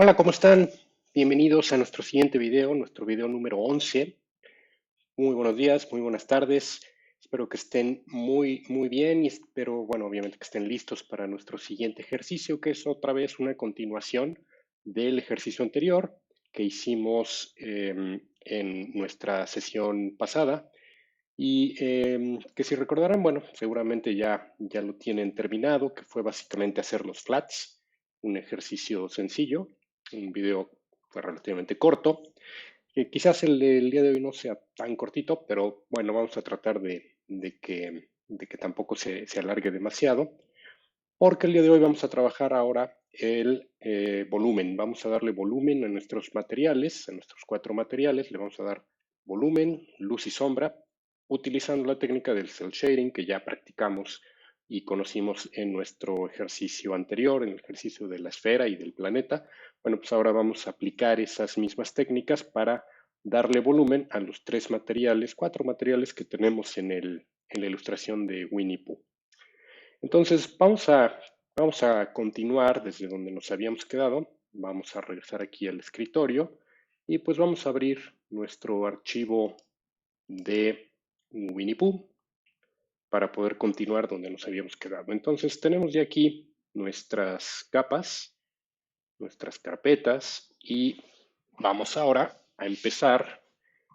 Hola, ¿cómo están? Bienvenidos a nuestro siguiente video, nuestro video número 11. Muy buenos días, muy buenas tardes. Espero que estén muy bien y espero, bueno, obviamente que estén listos para nuestro siguiente ejercicio, que es otra vez una continuación del ejercicio anterior que hicimos en nuestra sesión pasada. Y que si recordarán, bueno, seguramente ya lo tienen terminado, que fue básicamente hacer los flats, un ejercicio sencillo, un video fue relativamente corto. Quizás el día de hoy no sea tan cortito, pero bueno, vamos a tratar de que tampoco se alargue demasiado, porque el día de hoy vamos a trabajar ahora el volumen. Vamos a darle volumen a nuestros materiales, a nuestros cuatro materiales, le vamos a dar volumen, luz y sombra, utilizando la técnica del cel shading que ya practicamos y conocimos en nuestro ejercicio anterior, en el ejercicio de la esfera y del planeta. Bueno, pues ahora vamos a aplicar esas mismas técnicas para darle volumen a los tres materiales, cuatro materiales que tenemos en la ilustración de Winnie Pooh. Entonces, vamos a continuar desde donde nos habíamos quedado. Vamos a regresar aquí al escritorio y pues vamos a abrir nuestro archivo de Winnie Pooh para poder continuar donde nos habíamos quedado. Entonces, tenemos ya aquí nuestras capas, nuestras carpetas y vamos ahora a empezar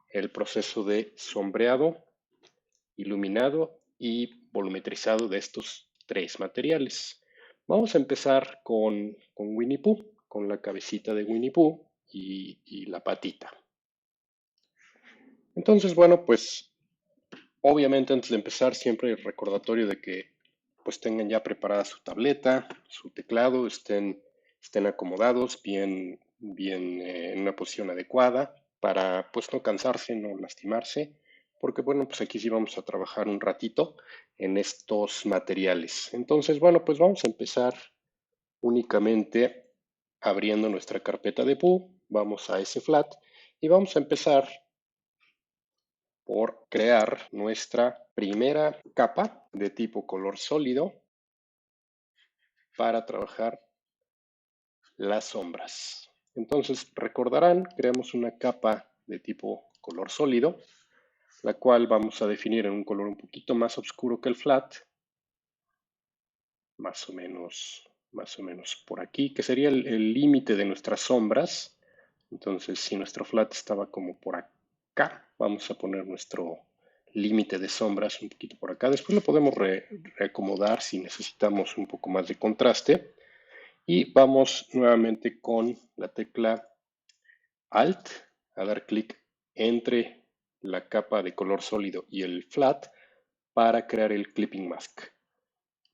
el proceso de sombreado, iluminado y volumetrizado de estos tres materiales. Vamos a empezar con Winnie Pooh, con la cabecita de Winnie Pooh y la patita. Entonces, bueno, pues obviamente antes de empezar siempre el recordatorio de que pues tengan ya preparada su tableta, su teclado, estén acomodados, bien en una posición adecuada para pues no cansarse, no lastimarse, porque bueno, pues aquí sí vamos a trabajar un ratito en estos materiales. Entonces, bueno, pues vamos a empezar únicamente abriendo nuestra carpeta de Pooh, vamos a ese flat y vamos a empezar por crear nuestra primera capa de tipo color sólido para trabajar las sombras. Entonces, recordarán, creamos una capa de tipo color sólido, la cual vamos a definir en un color un poquito más oscuro que el flat, más o menos por aquí, que sería el límite de nuestras sombras. Entonces, si nuestro flat estaba como por acá, vamos a poner nuestro límite de sombras un poquito por acá. Después lo podemos reacomodar si necesitamos un poco más de contraste. Y vamos nuevamente con la tecla Alt, a dar clic entre la capa de color sólido y el flat para crear el clipping mask.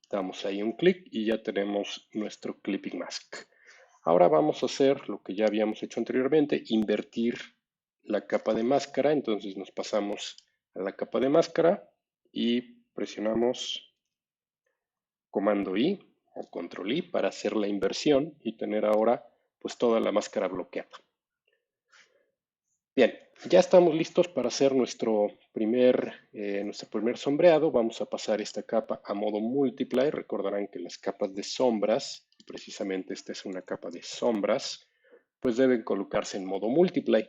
Damos ahí un clic y ya tenemos nuestro clipping mask. Ahora vamos a hacer lo que ya habíamos hecho anteriormente, invertir la capa de máscara. Entonces nos pasamos a la capa de máscara y presionamos comando I o control I para hacer la inversión y tener ahora pues toda la máscara bloqueada. Bien, ya estamos listos para hacer nuestro primer sombreado. Vamos a pasar esta capa a modo multiply. Recordarán que las capas de sombras, precisamente esta es una capa de sombras, pues deben colocarse en modo multiply.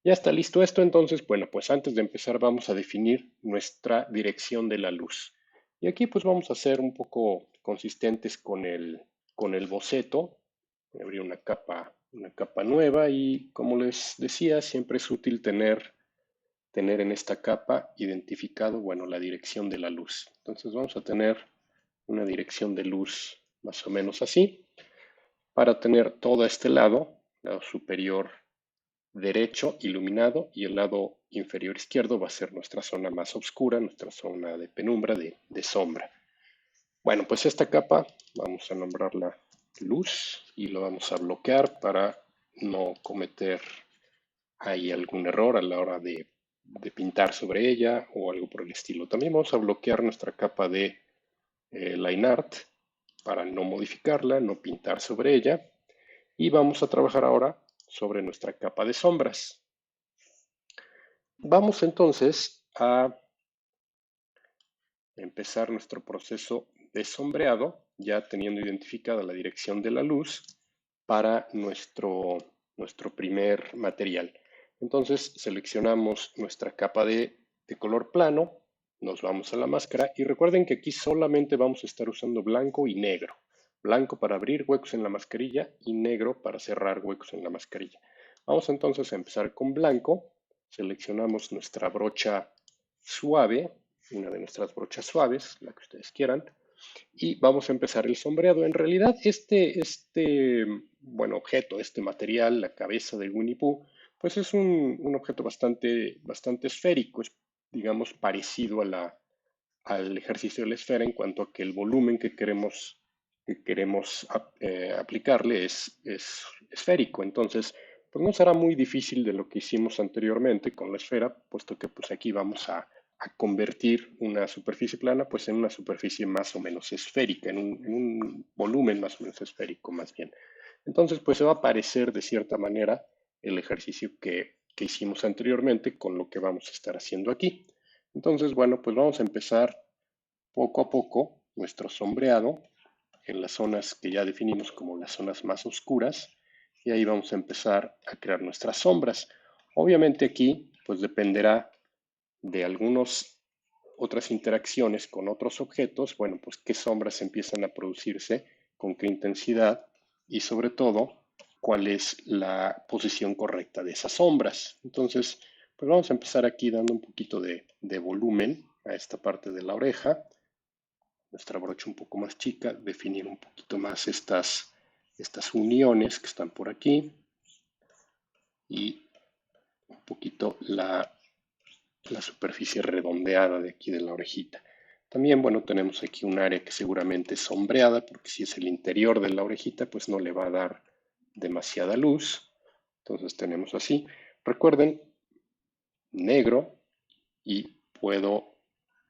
Ya está listo esto, entonces, bueno, pues antes de empezar vamos a definir nuestra dirección de la luz. Y aquí pues vamos a ser un poco consistentes con el boceto. Voy a abrir una capa nueva y como les decía, siempre es útil tener en esta capa identificado, bueno, la dirección de la luz. Entonces vamos a tener una dirección de luz más o menos así, para tener todo este lado superior derecho iluminado y el lado inferior izquierdo va a ser nuestra zona más oscura, nuestra zona de penumbra, de sombra. Bueno, pues esta capa vamos a nombrarla luz y lo vamos a bloquear para no cometer ahí algún error a la hora de pintar sobre ella o algo por el estilo. También vamos a bloquear nuestra capa de line art para no modificarla, no pintar sobre ella. Y vamos a trabajar ahora sobre nuestra capa de sombras. Vamos entonces a empezar nuestro proceso de sombreado, ya teniendo identificada la dirección de la luz. para nuestro primer material. Entonces seleccionamos nuestra capa de color plano, nos vamos a la máscara y recuerden que aquí solamente vamos a estar usando blanco y negro. Blanco para abrir huecos en la mascarilla y negro para cerrar huecos en la mascarilla. Vamos entonces a empezar con blanco. Seleccionamos nuestra brocha suave, una de nuestras brochas suaves, la que ustedes quieran, y vamos a empezar el sombreado. En realidad, bueno, objeto, este material, la cabeza del Winnie Pooh, pues es un objeto bastante esférico, es, digamos, parecido al ejercicio de la esfera en cuanto a que el volumen que queremos aplicarle es esférico. Entonces, pues no será muy difícil de lo que hicimos anteriormente con la esfera, puesto que pues aquí vamos a convertir una superficie plana pues en una superficie más o menos esférica, en un volumen más o menos esférico más bien. Entonces, pues se va a parecer de cierta manera el ejercicio que hicimos anteriormente con lo que vamos a estar haciendo aquí. Entonces, bueno, pues vamos a empezar poco a poco nuestro sombreado en las zonas que ya definimos como las zonas más oscuras y ahí vamos a empezar a crear nuestras sombras. Obviamente aquí pues dependerá de algunas otras interacciones con otros objetos, bueno, pues qué sombras empiezan a producirse, con qué intensidad y sobre todo cuál es la posición correcta de esas sombras. Entonces, pues vamos a empezar aquí dando un poquito de volumen a esta parte de la oreja, nuestra brocha un poco más chica, definir un poquito más estas uniones que están por aquí y un poquito la superficie redondeada de aquí de la orejita. También, bueno, tenemos aquí un área que seguramente es sombreada, porque si es el interior de la orejita, pues no le va a dar demasiada luz. Entonces tenemos así. Recuerden, negro y puedo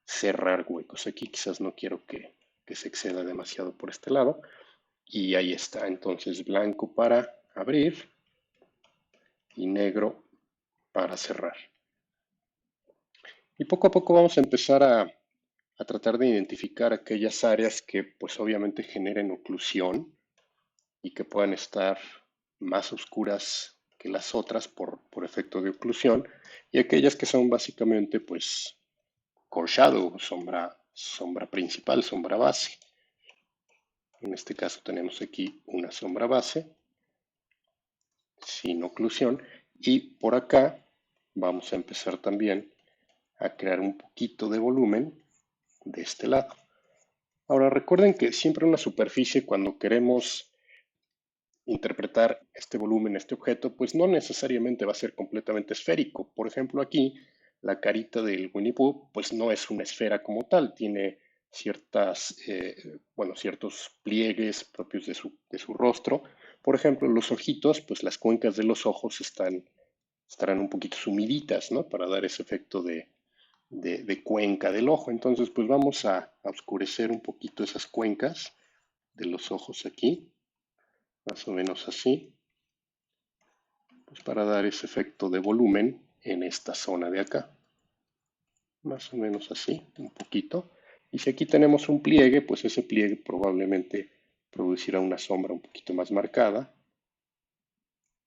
cerrar huecos. Aquí quizás no quiero que se exceda demasiado por este lado. Y ahí está. Entonces blanco para abrir y negro para cerrar. Y poco a poco vamos a empezar a tratar de identificar aquellas áreas que pues obviamente generen oclusión y que puedan estar más oscuras que las otras por efecto de oclusión y aquellas que son básicamente pues core shadow, sombra principal, sombra base. En este caso tenemos aquí una sombra base sin oclusión y por acá vamos a empezar también a crear un poquito de volumen de este lado. Ahora recuerden que siempre una superficie cuando queremos interpretar este volumen, este objeto, pues no necesariamente va a ser completamente esférico. Por ejemplo, aquí la carita del Winnie Pooh, pues no es una esfera como tal, tiene ciertos pliegues propios de su rostro. Por ejemplo, los ojitos, pues las cuencas de los ojos estarán un poquito sumiditas, ¿no? Para dar ese efecto de cuenca del ojo. Entonces, pues vamos a oscurecer un poquito esas cuencas de los ojos aquí, más o menos así, pues para dar ese efecto de volumen en esta zona de acá, más o menos así, un poquito. Y si aquí tenemos un pliegue, pues ese pliegue probablemente producirá una sombra un poquito más marcada.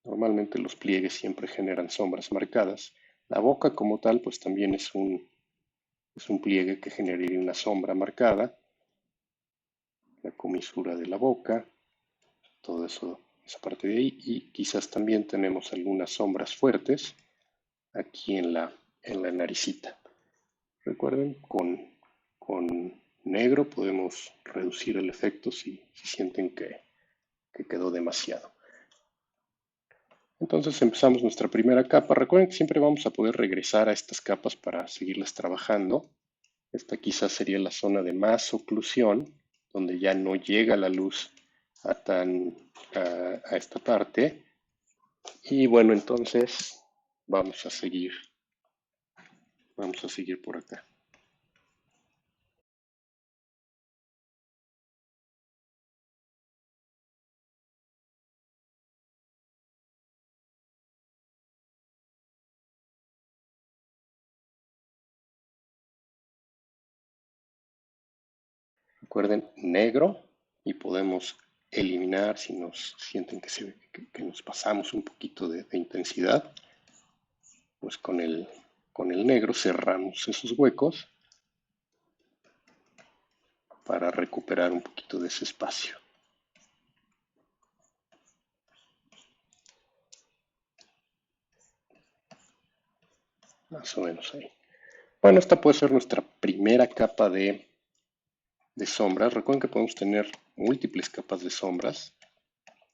Normalmente los pliegues siempre generan sombras marcadas. La boca como tal, pues también es un pliegue que generaría una sombra marcada. La comisura de la boca, todo eso, esa parte de ahí. Y quizás también tenemos algunas sombras fuertes aquí en la naricita. Recuerden, con negro podemos reducir el efecto si sienten que quedó demasiado. Entonces empezamos nuestra primera capa. Recuerden que siempre vamos a poder regresar a estas capas para seguirlas trabajando. Esta quizás sería la zona de más oclusión, donde ya no llega la luz a esta parte. Y bueno, entonces vamos a seguir por acá. Recuerden, negro y podemos eliminar si nos sienten que nos pasamos un poquito de intensidad, pues con el negro cerramos esos huecos para recuperar un poquito de ese espacio. Más o menos ahí. Bueno, esta puede ser nuestra primera capa de sombras. Recuerden que podemos tener múltiples capas de sombras,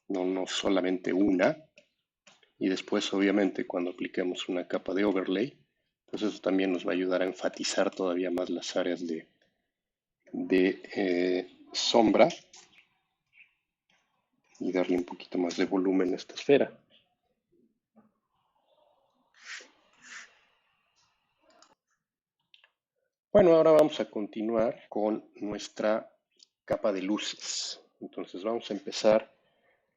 no solamente una. Y después, obviamente, cuando apliquemos una capa de overlay, pues eso también nos va a ayudar a enfatizar todavía más las áreas de sombra y darle un poquito más de volumen a esta esfera. Bueno, ahora vamos a continuar con nuestra capa de luces. Entonces vamos a empezar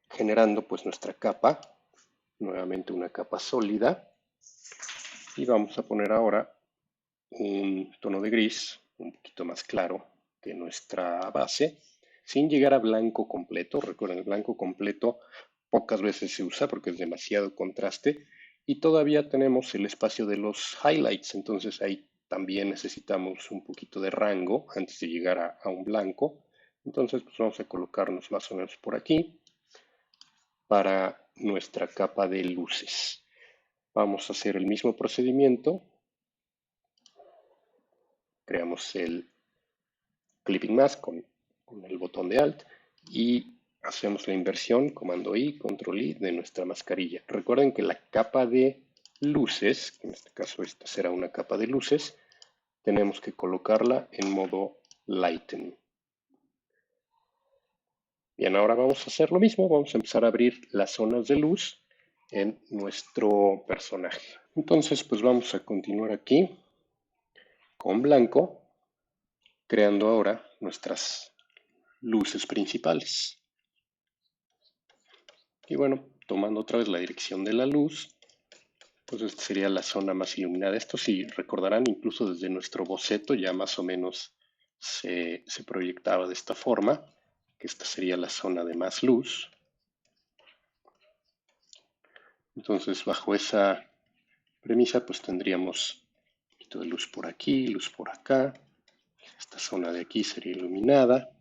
generando pues nuestra capa, nuevamente una capa sólida, y vamos a poner ahora un tono de gris un poquito más claro que nuestra base, sin llegar a blanco completo. Recuerden, el blanco completo pocas veces se usa porque es demasiado contraste, y todavía tenemos el espacio de los highlights, entonces ahí también necesitamos un poquito de rango antes de llegar a un blanco. Entonces pues vamos a colocarnos más o menos por aquí para nuestra capa de luces. Vamos a hacer el mismo procedimiento. Creamos el Clipping Mask con el botón de Alt y hacemos la inversión, comando I, control I de nuestra mascarilla. Recuerden que la capa de luces, en este caso esta será una capa de luces, tenemos que colocarla en modo Lighten. Bien, ahora vamos a hacer lo mismo, vamos a empezar a abrir las zonas de luz en nuestro personaje. Entonces, pues vamos a continuar aquí con blanco, creando ahora nuestras luces principales. Y bueno, tomando otra vez la dirección de la luz, pues esta sería la zona más iluminada. Esto, si recordarán, incluso desde nuestro boceto ya más o menos se proyectaba de esta forma, que esta sería la zona de más luz. Entonces, bajo esa premisa, pues tendríamos un poquito de luz por aquí, luz por acá. Esta zona de aquí sería iluminada.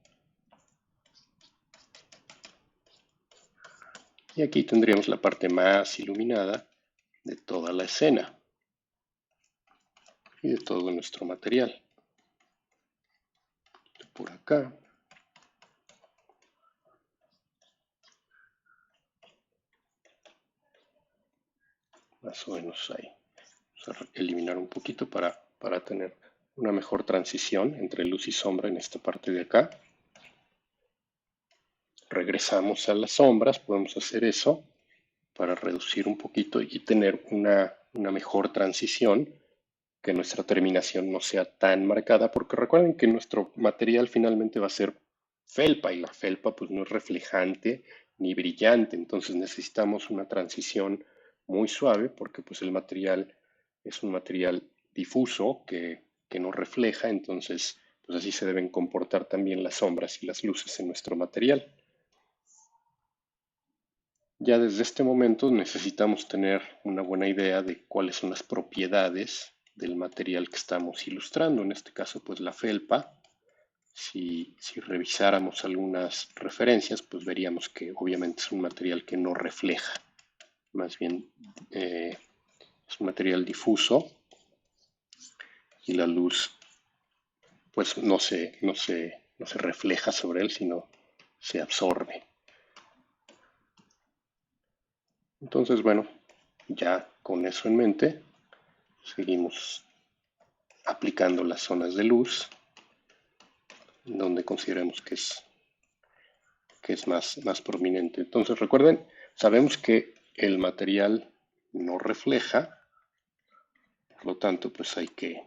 Y aquí tendríamos la parte más iluminada de toda la escena y de todo nuestro material. Por acá. Más o menos ahí. Vamos a eliminar un poquito para tener una mejor transición entre luz y sombra en esta parte de acá. Regresamos a las sombras, podemos hacer eso para reducir un poquito y tener una mejor transición, que nuestra terminación no sea tan marcada, porque recuerden que nuestro material finalmente va a ser felpa, y la felpa pues no es reflejante ni brillante, entonces necesitamos una transición muy suave porque pues el material es un material difuso que no refleja, entonces pues así se deben comportar también las sombras y las luces en nuestro material. Ya desde este momento necesitamos tener una buena idea de cuáles son las propiedades del material que estamos ilustrando, en este caso pues la felpa. Si revisáramos algunas referencias, pues veríamos que obviamente es un material que no refleja, más bien es un material difuso, y la luz pues no se refleja sobre él, sino se absorbe. Entonces, bueno, ya con eso en mente, seguimos aplicando las zonas de luz donde consideremos que es más prominente. Entonces, recuerden, sabemos que el material no refleja, por lo tanto, pues hay que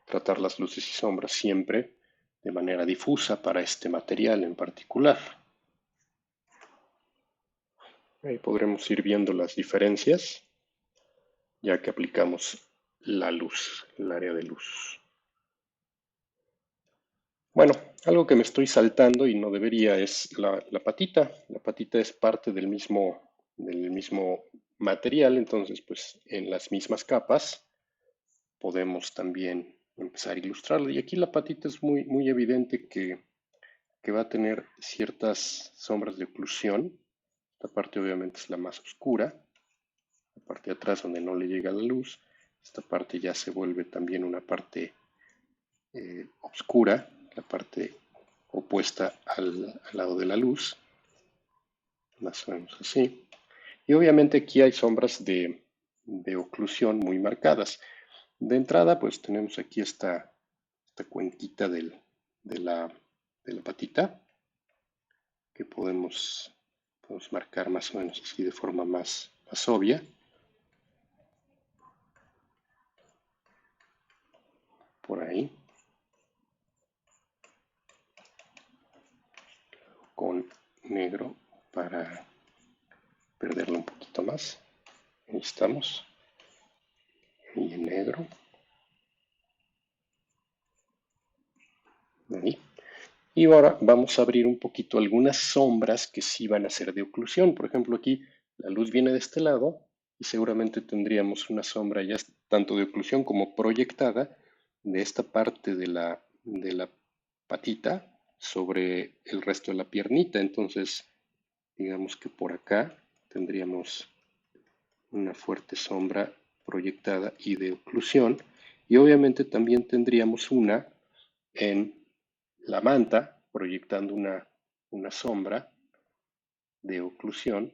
tratar las luces y sombras siempre de manera difusa para este material en particular. Ahí podremos ir viendo las diferencias ya que aplicamos la luz, el área de luz. Bueno, algo que me estoy saltando y no debería es la patita. La patita es parte del mismo material, entonces pues en las mismas capas podemos también empezar a ilustrarlo. Y aquí la patita es muy, muy evidente que va a tener ciertas sombras de oclusión. Esta parte obviamente es la más oscura, la parte de atrás donde no le llega la luz. Esta parte ya se vuelve también una parte oscura, la parte opuesta al lado de la luz, más o menos así. Y obviamente aquí hay sombras de oclusión muy marcadas. De entrada, pues tenemos aquí esta cuenquita de, la, de la patita que podemos marcar más o menos así de forma más obvia. Por ahí, con negro para perderlo un poquito más. Ahí estamos. Y en negro. Ahí. Y ahora vamos a abrir un poquito algunas sombras que sí van a ser de oclusión. Por ejemplo, aquí la luz viene de este lado y seguramente tendríamos una sombra ya tanto de oclusión como proyectada de esta parte de la patita sobre el resto de la piernita. Entonces, digamos que por acá tendríamos una fuerte sombra proyectada y de oclusión. Y obviamente también tendríamos una en la manta, proyectando una sombra de oclusión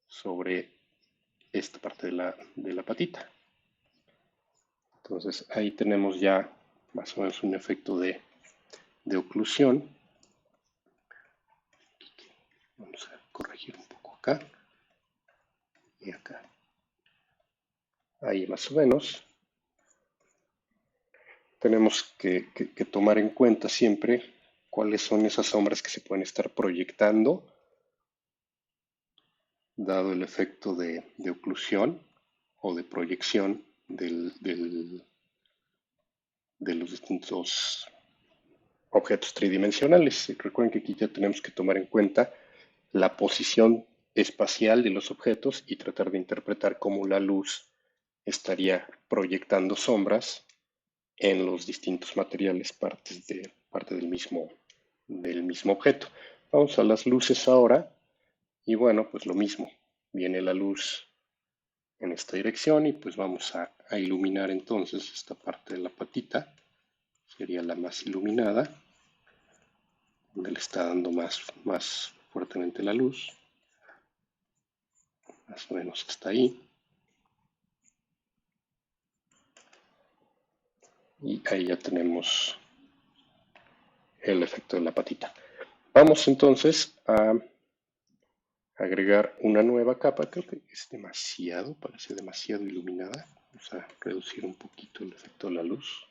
sobre esta parte de la patita. Entonces ahí tenemos ya más o menos un efecto de oclusión. Vamos a corregir un poco acá y acá. Ahí más o menos. Tenemos que tomar en cuenta siempre cuáles son esas sombras que se pueden estar proyectando dado el efecto de oclusión o de proyección de los distintos objetos tridimensionales. Recuerden que aquí ya tenemos que tomar en cuenta la posición espacial de los objetos y tratar de interpretar cómo la luz estaría proyectando sombras en los distintos materiales, parte del mismo objeto. Vamos a las luces ahora y bueno, pues lo mismo. Viene la luz en esta dirección y pues vamos a iluminar entonces esta parte de la patita. Sería la más iluminada, donde le está dando más fuertemente la luz. Más o menos hasta ahí. Y ahí ya tenemos el efecto de la patita. Vamos entonces a agregar una nueva capa. Creo que es demasiado, parece demasiado iluminada. Vamos a reducir un poquito el efecto de la luz.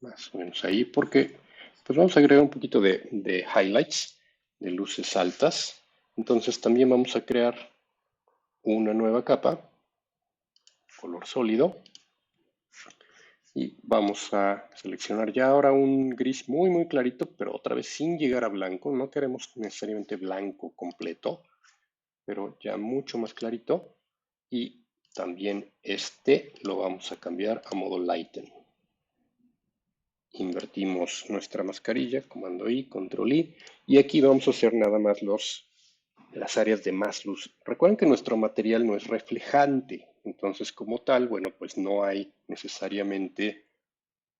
Más o menos ahí, porque pues vamos a agregar un poquito de highlights, de luces altas. Entonces también vamos a crear una nueva capa, color sólido, y vamos a seleccionar ya ahora un gris muy muy clarito, pero otra vez sin llegar a blanco. No queremos necesariamente blanco completo, pero ya mucho más clarito. Y también este lo vamos a cambiar a modo lighten. Invertimos nuestra mascarilla, comando I, control I, y aquí vamos a hacer nada más las áreas de más luz. Recuerden que nuestro material no es reflejante, entonces como tal, bueno, pues no hay necesariamente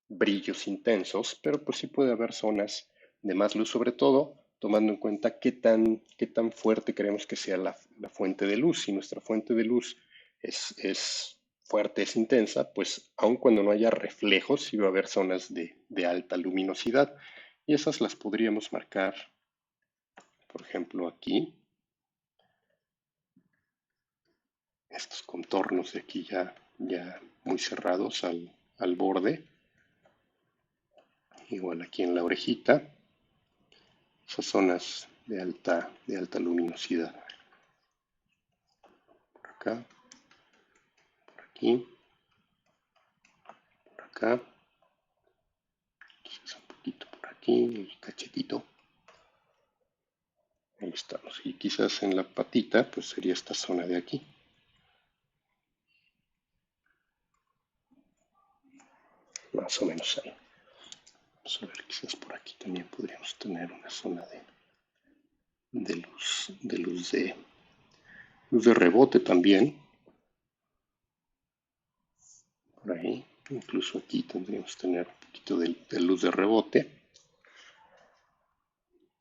brillos intensos, pero pues sí puede haber zonas de más luz, sobre todo tomando en cuenta qué tan fuerte queremos que sea la fuente de luz. Si nuestra fuente de luz es fuerte, es intensa, pues aun cuando no haya reflejos, sí va a haber zonas de alta luminosidad. Y esas las podríamos marcar, por ejemplo, aquí. Estos contornos de aquí ya muy cerrados al borde. Igual aquí en la orejita. Esas zonas de alta luminosidad. Por acá, por aquí, por acá, quizás un poquito por aquí, el cachetito. Ahí estamos. Y quizás en la patita, pues sería esta zona de aquí. Más o menos ahí. Vamos a ver, quizás por aquí también podríamos tener una zona luz de rebote también. Por ahí. Incluso aquí tendríamos que tener un poquito de luz de rebote.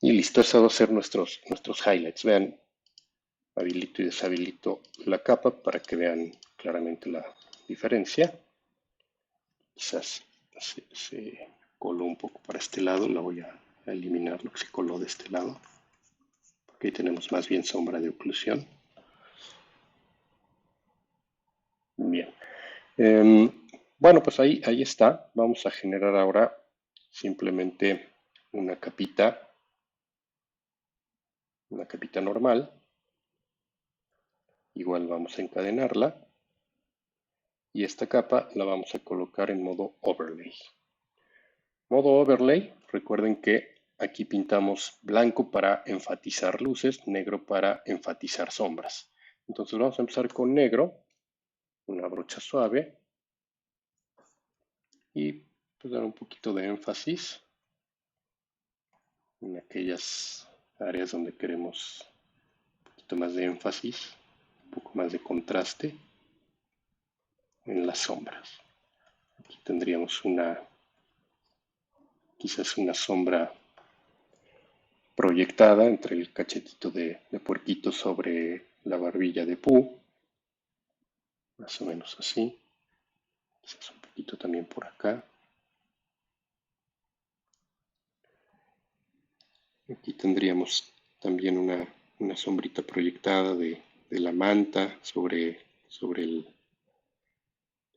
Y listo, eso va a ser nuestros highlights. Vean, habilito y deshabilito la capa para que vean claramente la diferencia. Quizás se coló un poco para este lado, la voy a eliminar lo que se coló de este lado, porque ahí tenemos más bien sombra de oclusión. Bien. Bueno, pues ahí está. Vamos a generar ahora simplemente una capita normal. Igual vamos a encadenarla. Y esta capa la vamos a colocar en modo overlay. Modo overlay, recuerden que aquí pintamos blanco para enfatizar luces, negro para enfatizar sombras. Entonces vamos a empezar con negro, una brocha suave y pues dar un poquito de énfasis en aquellas áreas donde queremos un poquito más de énfasis, un poco más de contraste en las sombras. Aquí tendríamos quizás una sombra proyectada entre el cachetito de puerquito sobre la barbilla de Pooh, más o menos así, quizás un poquito también por acá. Aquí tendríamos también una sombrita proyectada de la manta sobre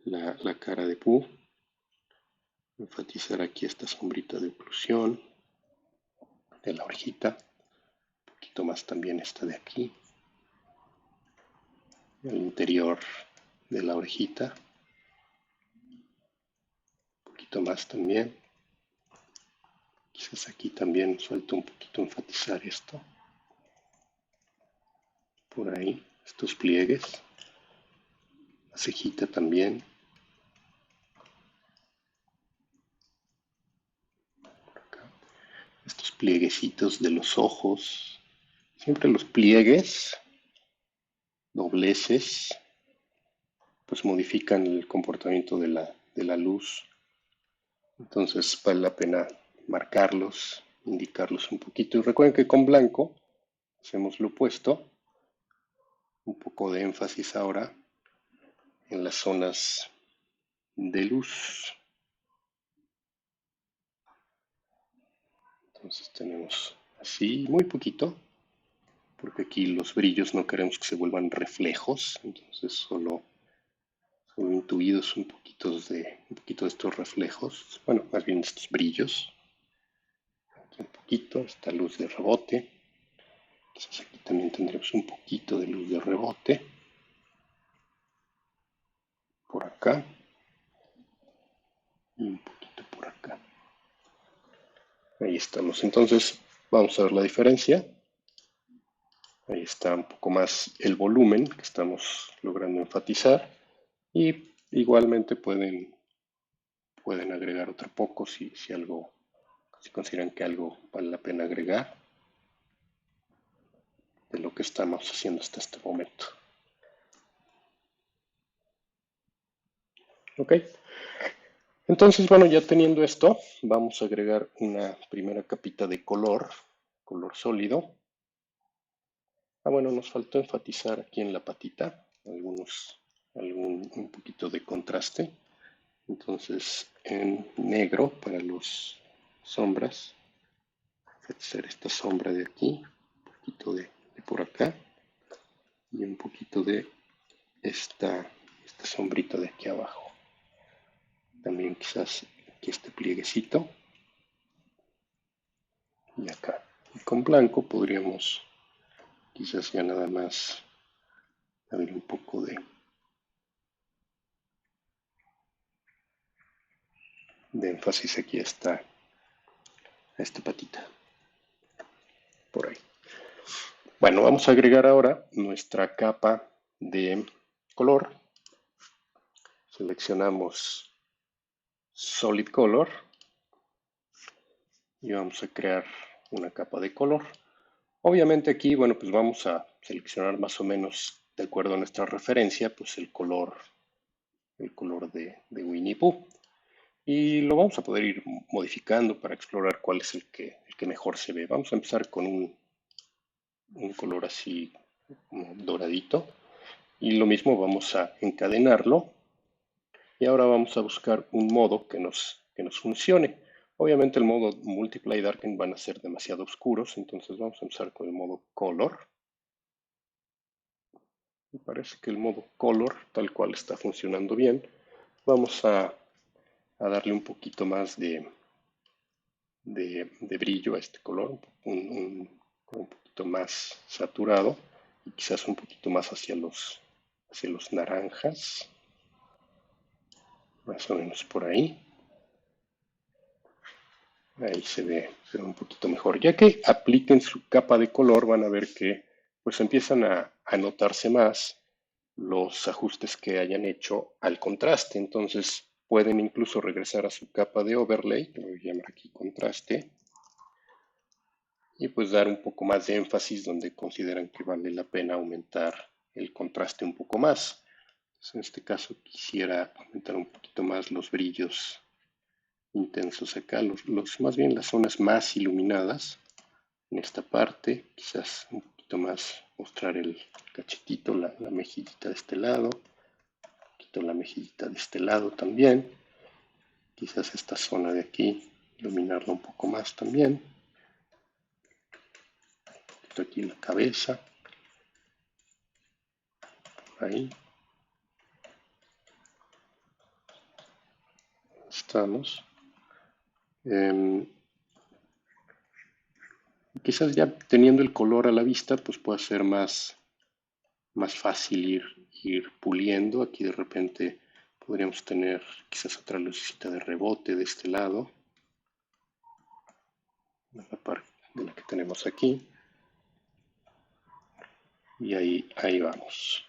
la cara de Pooh. Enfatizar aquí esta sombrita de oclusión de la orejita, un poquito más también esta de aquí, el interior de la orejita, un poquito más también. Quizás aquí también suelto un poquito enfatizar esto, por ahí, estos pliegues, la cejita también, por acá, estos plieguecitos de los ojos, siempre los pliegues, dobleces, pues modifican el comportamiento de la luz. Entonces vale la pena marcarlos, indicarlos un poquito. Y recuerden que con blanco hacemos lo opuesto, un poco de énfasis ahora en las zonas de luz. Entonces tenemos así, muy poquito, porque aquí los brillos no queremos que se vuelvan reflejos, entonces solo intuidos un poquito de estos reflejos, bueno, más bien estos brillos. Aquí un poquito, esta luz de rebote. Entonces aquí también tendremos un poquito de luz de rebote. Por acá. Y un poquito por acá. Ahí estamos. Entonces vamos a ver la diferencia. Ahí está un poco más el volumen que estamos logrando enfatizar. Y igualmente pueden agregar otro poco si consideran que algo vale la pena agregar de lo que estamos haciendo hasta este momento. Ok, entonces bueno, ya teniendo esto, vamos a agregar una primera capita de color sólido. Bueno, nos faltó enfatizar aquí en la patita un poquito de contraste. Entonces en negro para las sombras, hacer esta sombra de aquí, un poquito de por acá y un poquito de esta sombrita de aquí abajo. También quizás aquí este plieguecito y acá. Y con blanco podríamos quizás ya nada más darle un poco de énfasis aquí a a esta patita, por ahí. Bueno, vamos a agregar ahora nuestra capa de color. Seleccionamos Solid Color y vamos a crear una capa de color. Obviamente aquí, bueno, pues vamos a seleccionar más o menos de acuerdo a nuestra referencia, pues el color de Winnie Pooh. Y lo vamos a poder ir modificando para explorar cuál es el que mejor se ve. Vamos a empezar con un color así como doradito. Y lo mismo vamos a encadenarlo. Y ahora vamos a buscar un modo que nos funcione. Obviamente el modo Multiply y Darken van a ser demasiado oscuros, entonces vamos a empezar con el modo Color. Me parece que el modo Color, tal cual, está funcionando bien. Vamos a darle un poquito más de brillo a este color, un poquito más saturado y quizás un poquito más hacia los naranjas, más o menos por ahí. Ahí se ve un poquito mejor. Ya que apliquen su capa de color, van a ver que pues empiezan a notarse más los ajustes que hayan hecho al contraste. Entonces pueden incluso regresar a su capa de overlay, que voy a llamar aquí contraste, y pues dar un poco más de énfasis donde consideran que vale la pena aumentar el contraste un poco más. Entonces, en este caso quisiera aumentar un poquito más los brillos intensos acá, más bien las zonas más iluminadas en esta parte, quizás un poquito más mostrar el cachetito, la mejillita de este lado, un poquito la mejillita de este lado también, quizás esta zona de aquí iluminarla un poco más también, un poquito aquí la cabeza, ahí estamos. Quizás ya teniendo el color a la vista, pues puede ser más fácil ir puliendo. Aquí de repente podríamos tener quizás otra lucecita de rebote de este lado, de la parte de la que tenemos aquí. Y ahí vamos.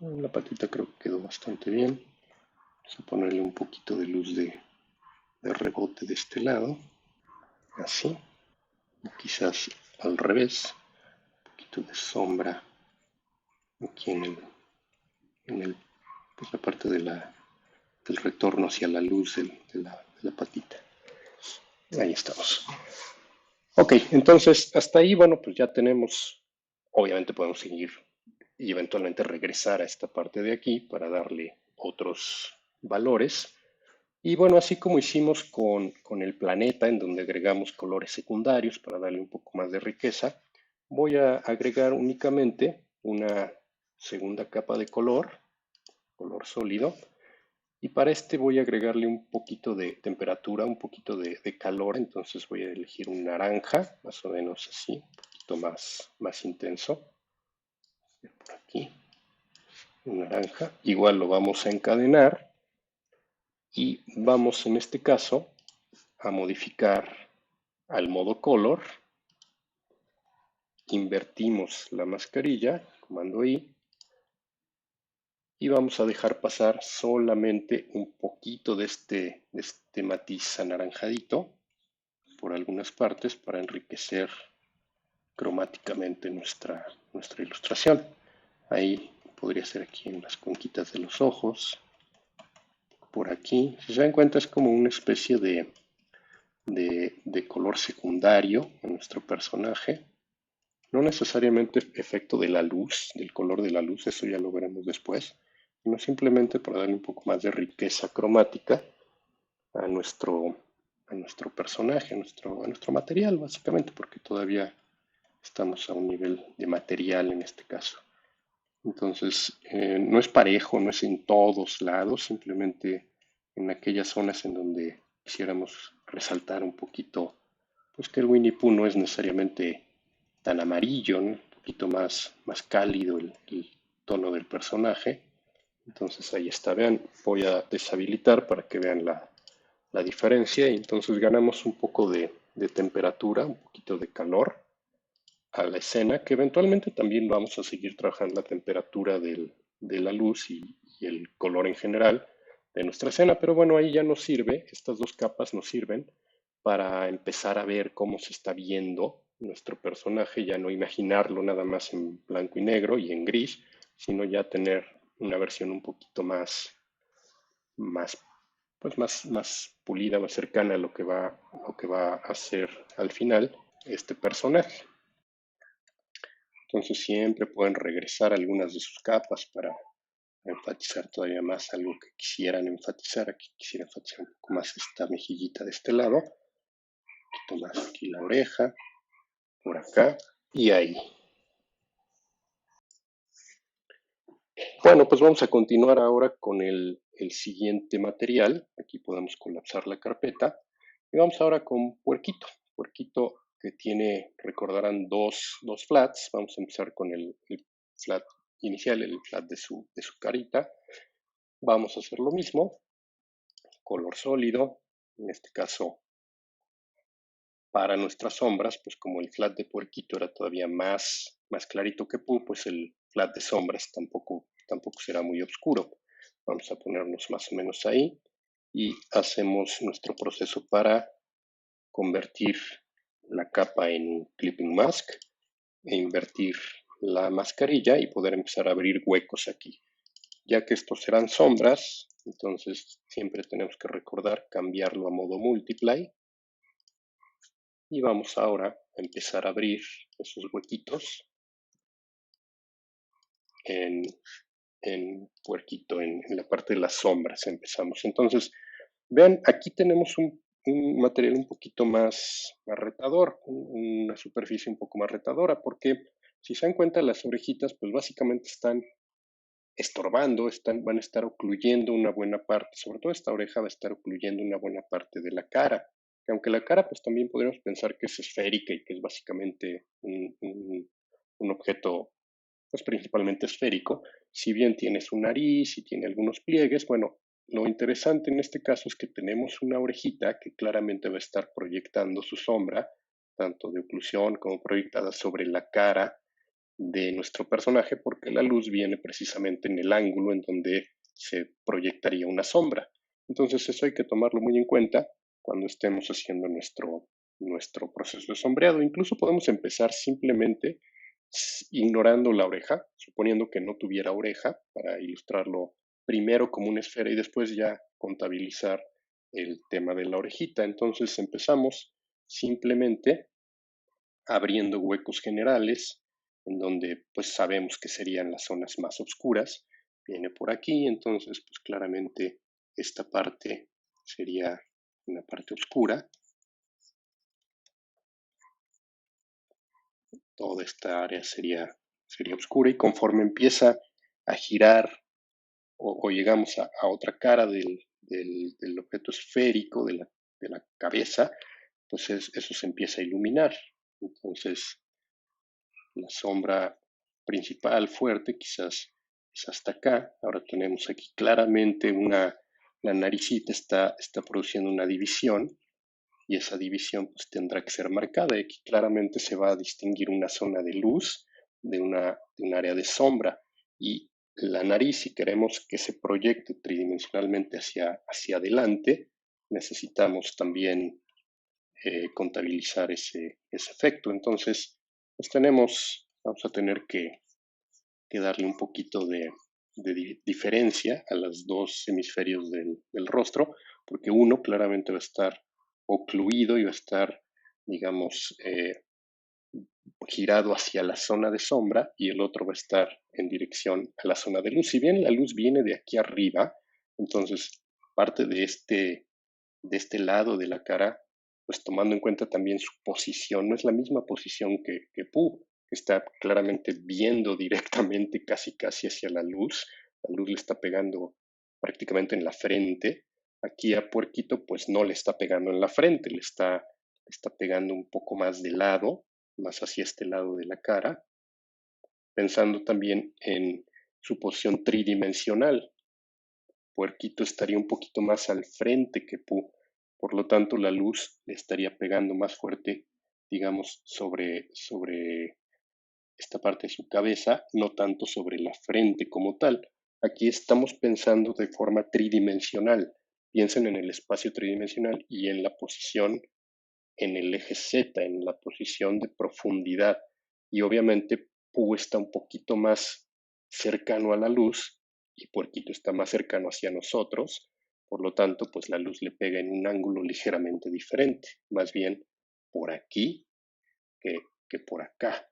La patita creo que quedó bastante bien. Vamos a ponerle un poquito de luz de rebote de este lado, así. O quizás al revés, un poquito de sombra aquí pues la parte del retorno hacia la luz de la patita. Ahí estamos. Ok, entonces hasta ahí, bueno, pues ya tenemos, obviamente podemos seguir y eventualmente regresar a esta parte de aquí para darle otros valores. Y bueno, así como hicimos con el planeta, en donde agregamos colores secundarios para darle un poco más de riqueza, voy a agregar únicamente una segunda capa de color sólido, y para este voy a agregarle un poquito de temperatura, un poquito de calor, entonces voy a elegir un naranja, más o menos así, un poquito más intenso. Por aquí, un naranja. Igual lo vamos a encadenar y vamos en este caso a modificar al modo color. Invertimos la mascarilla, comando I, y vamos a dejar pasar solamente un poquito de este matiz anaranjadito por algunas partes para enriquecer cromáticamente nuestra ilustración. Ahí podría ser aquí en las cuenquitas de los ojos, por aquí. Si se dan cuenta es como una especie de color secundario en nuestro personaje. No necesariamente efecto de la luz, del color de la luz, eso ya lo veremos después, sino simplemente para darle un poco más de riqueza cromática a nuestro personaje, a nuestro material, básicamente, porque todavía estamos a un nivel de material en este caso. Entonces, no es parejo, no es en todos lados, simplemente en aquellas zonas en donde quisiéramos resaltar un poquito, pues que el Winnie Pooh no es necesariamente tan amarillo, ¿no? Un poquito más cálido el tono del personaje. Entonces ahí está, vean, voy a deshabilitar para que vean la diferencia y entonces ganamos un poco de temperatura, un poquito de calor a la escena, que eventualmente también vamos a seguir trabajando la temperatura de la luz y el color en general de nuestra escena, pero bueno, ahí ya nos sirve, estas dos capas nos sirven para empezar a ver cómo se está viendo nuestro personaje, ya no imaginarlo nada más en blanco y negro y en gris, sino ya tener una versión un poquito más, más pulida, más cercana a lo que va a ser al final este personaje. Entonces siempre pueden regresar algunas de sus capas para enfatizar todavía más algo que quisieran enfatizar. Aquí quisiera enfatizar un poco más esta mejillita de este lado, un poquito más aquí la oreja, por acá y ahí. Bueno, pues vamos a continuar ahora con el siguiente material. Aquí podemos colapsar la carpeta. Y vamos ahora con Puerquito. Puerquito que tiene, recordarán, dos flats. Vamos a empezar con el flat inicial, el flat de su carita. Vamos a hacer lo mismo, color sólido, en este caso para nuestras sombras, pues como el flat de Puerquito era todavía más clarito que Pooh, pues el flat de sombras tampoco será muy oscuro. Vamos a ponernos más o menos ahí y hacemos nuestro proceso para convertir la capa en clipping mask e invertir la mascarilla y poder empezar a abrir huecos aquí. Ya que estos serán sombras, entonces siempre tenemos que recordar cambiarlo a modo multiply y vamos ahora a empezar a abrir esos huequitos en, en Puerquito, en la parte de las sombras empezamos. Entonces, vean, aquí tenemos un material un poquito más retador, una superficie un poco más retadora, porque si se dan cuenta las orejitas, pues básicamente están estorbando, van a estar ocluyendo una buena parte, sobre todo esta oreja va a estar ocluyendo una buena parte de la cara. Aunque la cara, pues también podríamos pensar que es esférica y que es básicamente un objeto, pues principalmente esférico, si bien tiene su nariz y tiene algunos pliegues, bueno, lo interesante en este caso es que tenemos una orejita que claramente va a estar proyectando su sombra, tanto de oclusión como proyectada sobre la cara de nuestro personaje porque la luz viene precisamente en el ángulo en donde se proyectaría una sombra. Entonces eso hay que tomarlo muy en cuenta cuando estemos haciendo nuestro proceso de sombreado. Incluso podemos empezar simplemente ignorando la oreja, suponiendo que no tuviera oreja, para ilustrarlo primero como una esfera y después ya contabilizar el tema de la orejita. Entonces empezamos simplemente abriendo huecos generales en donde pues sabemos que serían las zonas más oscuras. Viene por aquí, entonces pues claramente esta parte sería una parte oscura. Toda esta área sería oscura y conforme empieza a girar o llegamos a otra cara del objeto esférico de la cabeza, pues eso se empieza a iluminar. Entonces la sombra principal fuerte quizás es hasta acá. Ahora tenemos aquí claramente la naricita está produciendo una división y esa división pues tendrá que ser marcada. Y aquí claramente se va a distinguir una zona de luz de un área de sombra. Y la nariz, si queremos que se proyecte tridimensionalmente hacia adelante, necesitamos también contabilizar ese efecto. Entonces, pues vamos a tener que darle un poquito de diferencia a los dos hemisferios del rostro, porque uno claramente va a estar ocluido y va a estar, digamos, girado hacia la zona de sombra y el otro va a estar en dirección a la zona de luz. Si bien la luz viene de aquí arriba, entonces parte de este lado de la cara, pues tomando en cuenta también su posición, no es la misma posición que Pooh, que está claramente viendo directamente casi hacia la luz le está pegando prácticamente en la frente, aquí a Puerquito pues no le está pegando en la frente, está pegando un poco más de lado, más hacia este lado de la cara, pensando también en su posición tridimensional. Puerquito estaría un poquito más al frente que Pooh. Por lo tanto, la luz le estaría pegando más fuerte, digamos, sobre esta parte de su cabeza, no tanto sobre la frente como tal. Aquí estamos pensando de forma tridimensional. Piensen en el espacio tridimensional y en la posición en el eje Z, en la posición de profundidad. Y obviamente Pu está un poquito más cercano a la luz y Puerquito está más cercano hacia nosotros. Por lo tanto, pues la luz le pega en un ángulo ligeramente diferente, más bien por aquí que por acá,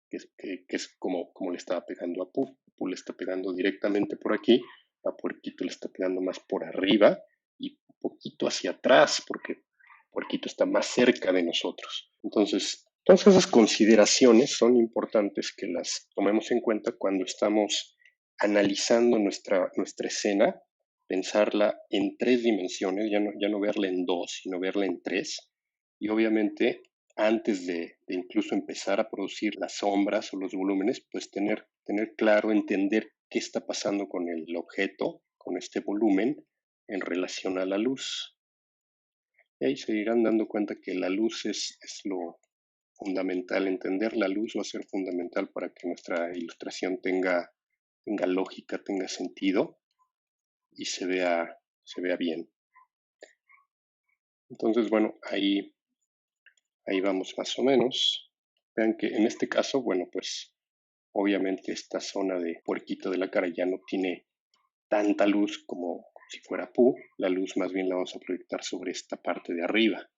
que es como le estaba pegando a Pu. Pu le está pegando directamente por aquí, a Puerquito le está pegando más por arriba y un poquito hacia atrás, porque Puerquito está más cerca de nosotros. Entonces, todas esas consideraciones son importantes que las tomemos en cuenta cuando estamos analizando nuestra escena, pensarla en tres dimensiones, ya no verla en dos, sino verla en tres. Y obviamente antes de incluso empezar a producir las sombras o los volúmenes, pues tener claro, entender qué está pasando con el objeto, con este volumen, en relación a la luz. Y ahí se irán dando cuenta que la luz es lo fundamental. Entender la luz va a ser fundamental para que nuestra ilustración tenga lógica, tenga sentido y se vea bien. Entonces, bueno, ahí vamos más o menos. Vean que en este caso, bueno, pues obviamente esta zona de puerquito de la cara ya no tiene tanta luz como si fuera Pu. La luz más bien la vamos a proyectar sobre esta parte de arriba.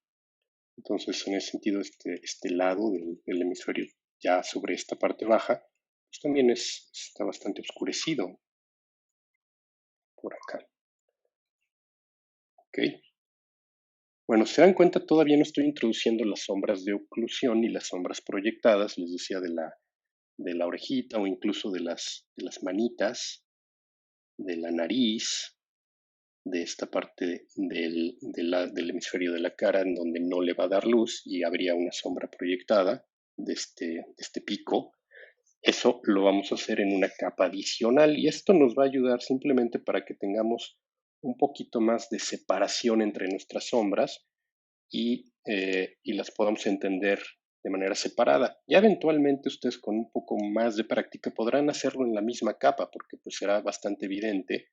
Entonces, en ese sentido, este lado del hemisferio ya sobre esta parte baja, pues también está bastante oscurecido por acá. ¿Ok? Bueno, se dan cuenta, todavía no estoy introduciendo las sombras de oclusión y las sombras proyectadas, les decía, de la orejita o incluso de las manitas, de la nariz, de esta parte del hemisferio de la cara en donde no le va a dar luz y habría una sombra proyectada de este pico. Eso lo vamos a hacer en una capa adicional y esto nos va a ayudar simplemente para que tengamos un poquito más de separación entre nuestras sombras y las podamos entender de manera separada. Ya eventualmente ustedes con un poco más de práctica podrán hacerlo en la misma capa porque pues será bastante evidente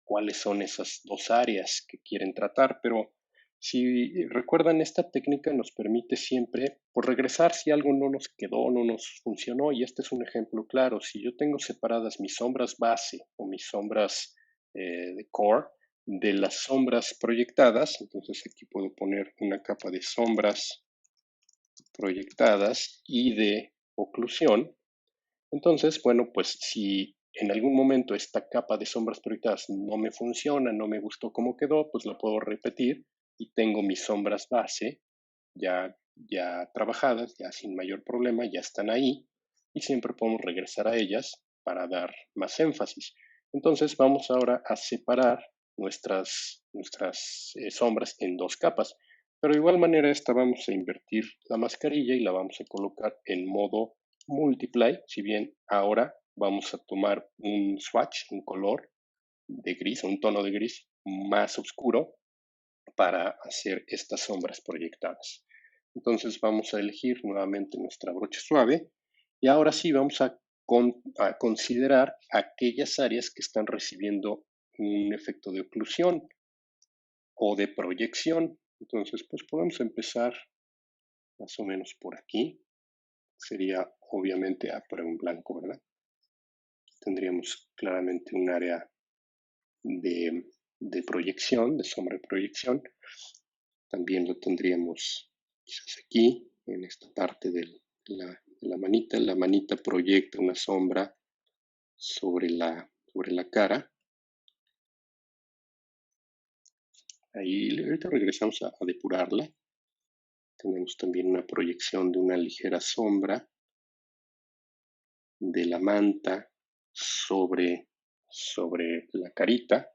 cuáles son esas dos áreas que quieren tratar, pero si recuerdan, esta técnica nos permite siempre por regresar si algo no nos quedó, no nos funcionó, y este es un ejemplo claro. Si yo tengo separadas mis sombras base o mis sombras de core de las sombras proyectadas, entonces aquí puedo poner una capa de sombras proyectadas y de oclusión. Entonces, bueno, pues si en algún momento esta capa de sombras proyectadas no me funciona, no me gustó cómo quedó, pues la puedo repetir y tengo mis sombras base ya trabajadas, ya sin mayor problema, ya están ahí y siempre podemos regresar a ellas para dar más énfasis. Entonces vamos ahora a separar nuestras sombras en dos capas, pero de igual manera esta vamos a invertir la mascarilla y la vamos a colocar en modo multiply, si bien ahora vamos a tomar un swatch, un color de gris, un tono de gris más oscuro para hacer estas sombras proyectadas. Entonces vamos a elegir nuevamente nuestra brocha suave y ahora sí vamos a considerar aquellas áreas que están recibiendo un efecto de oclusión o de proyección. Entonces pues podemos empezar más o menos por aquí. Sería obviamente para un blanco, ¿verdad? Tendríamos claramente un área de proyección, de sombra de proyección. También lo tendríamos quizás aquí, en esta parte de la manita. La manita proyecta una sombra sobre la cara. Ahí ahorita regresamos a depurarla. Tenemos también una proyección de una ligera sombra de la manta sobre la carita.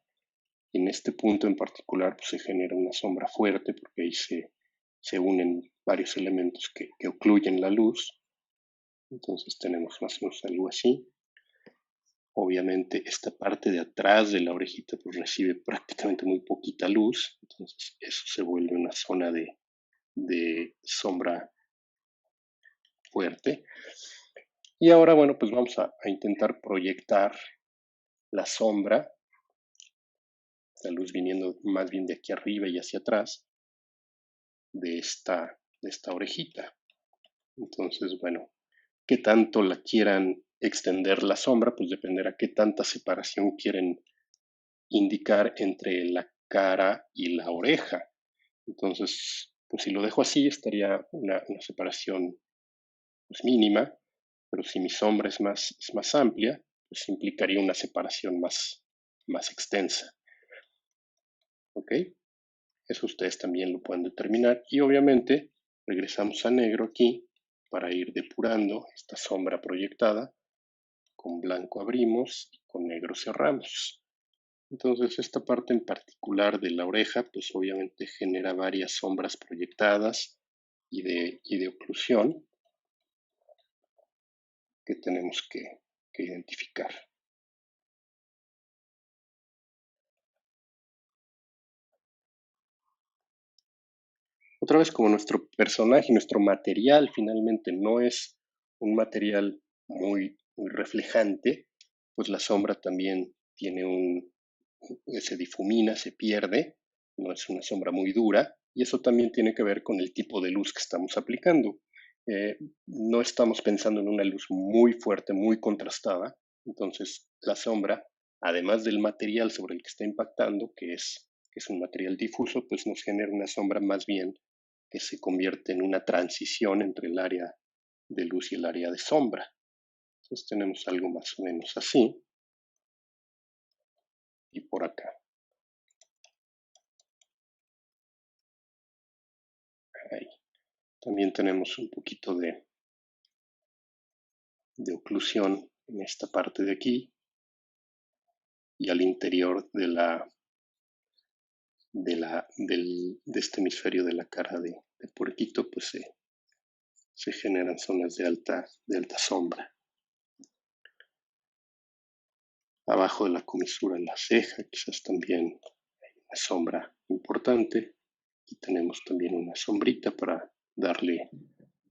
En este punto en particular pues, se genera una sombra fuerte porque ahí se unen varios elementos que ocluyen la luz. Entonces tenemos más o menos algo así. Obviamente esta parte de atrás de la orejita pues recibe prácticamente muy poquita luz, entonces eso se vuelve una zona de sombra fuerte. Y ahora, bueno, pues vamos a intentar proyectar la sombra, la luz viniendo más bien de aquí arriba y hacia atrás de esta orejita. Entonces, bueno, qué tanto la quieran extender la sombra, pues dependerá qué tanta separación quieren indicar entre la cara y la oreja. Entonces, pues si lo dejo así, estaría una separación pues, mínima, pero si mi sombra es más amplia, pues implicaría una separación más extensa. ¿Ok? Eso ustedes también lo pueden determinar. Y obviamente regresamos a negro aquí para ir depurando esta sombra proyectada. Con blanco abrimos y con negro cerramos. Entonces esta parte en particular de la oreja, pues obviamente genera varias sombras proyectadas y de oclusión que tenemos que identificar. Otra vez, como nuestro personaje, nuestro material finalmente no es un material muy reflejante, pues la sombra también tiene se difumina, se pierde, no es una sombra muy dura, y eso también tiene que ver con el tipo de luz que estamos aplicando. No estamos pensando en una luz muy fuerte, muy contrastada, entonces la sombra, además del material sobre el que está impactando, que es un material difuso, pues nos genera una sombra más bien que se convierte en una transición entre el área de luz y el área de sombra. Entonces tenemos algo más o menos así. Y por acá. Ahí. También tenemos un poquito de oclusión en esta parte de aquí y al interior de este hemisferio de la cara de puerquito, pues se generan zonas de alta sombra. Abajo de la comisura en la ceja, quizás también hay una sombra importante. Y tenemos también una sombrita para darle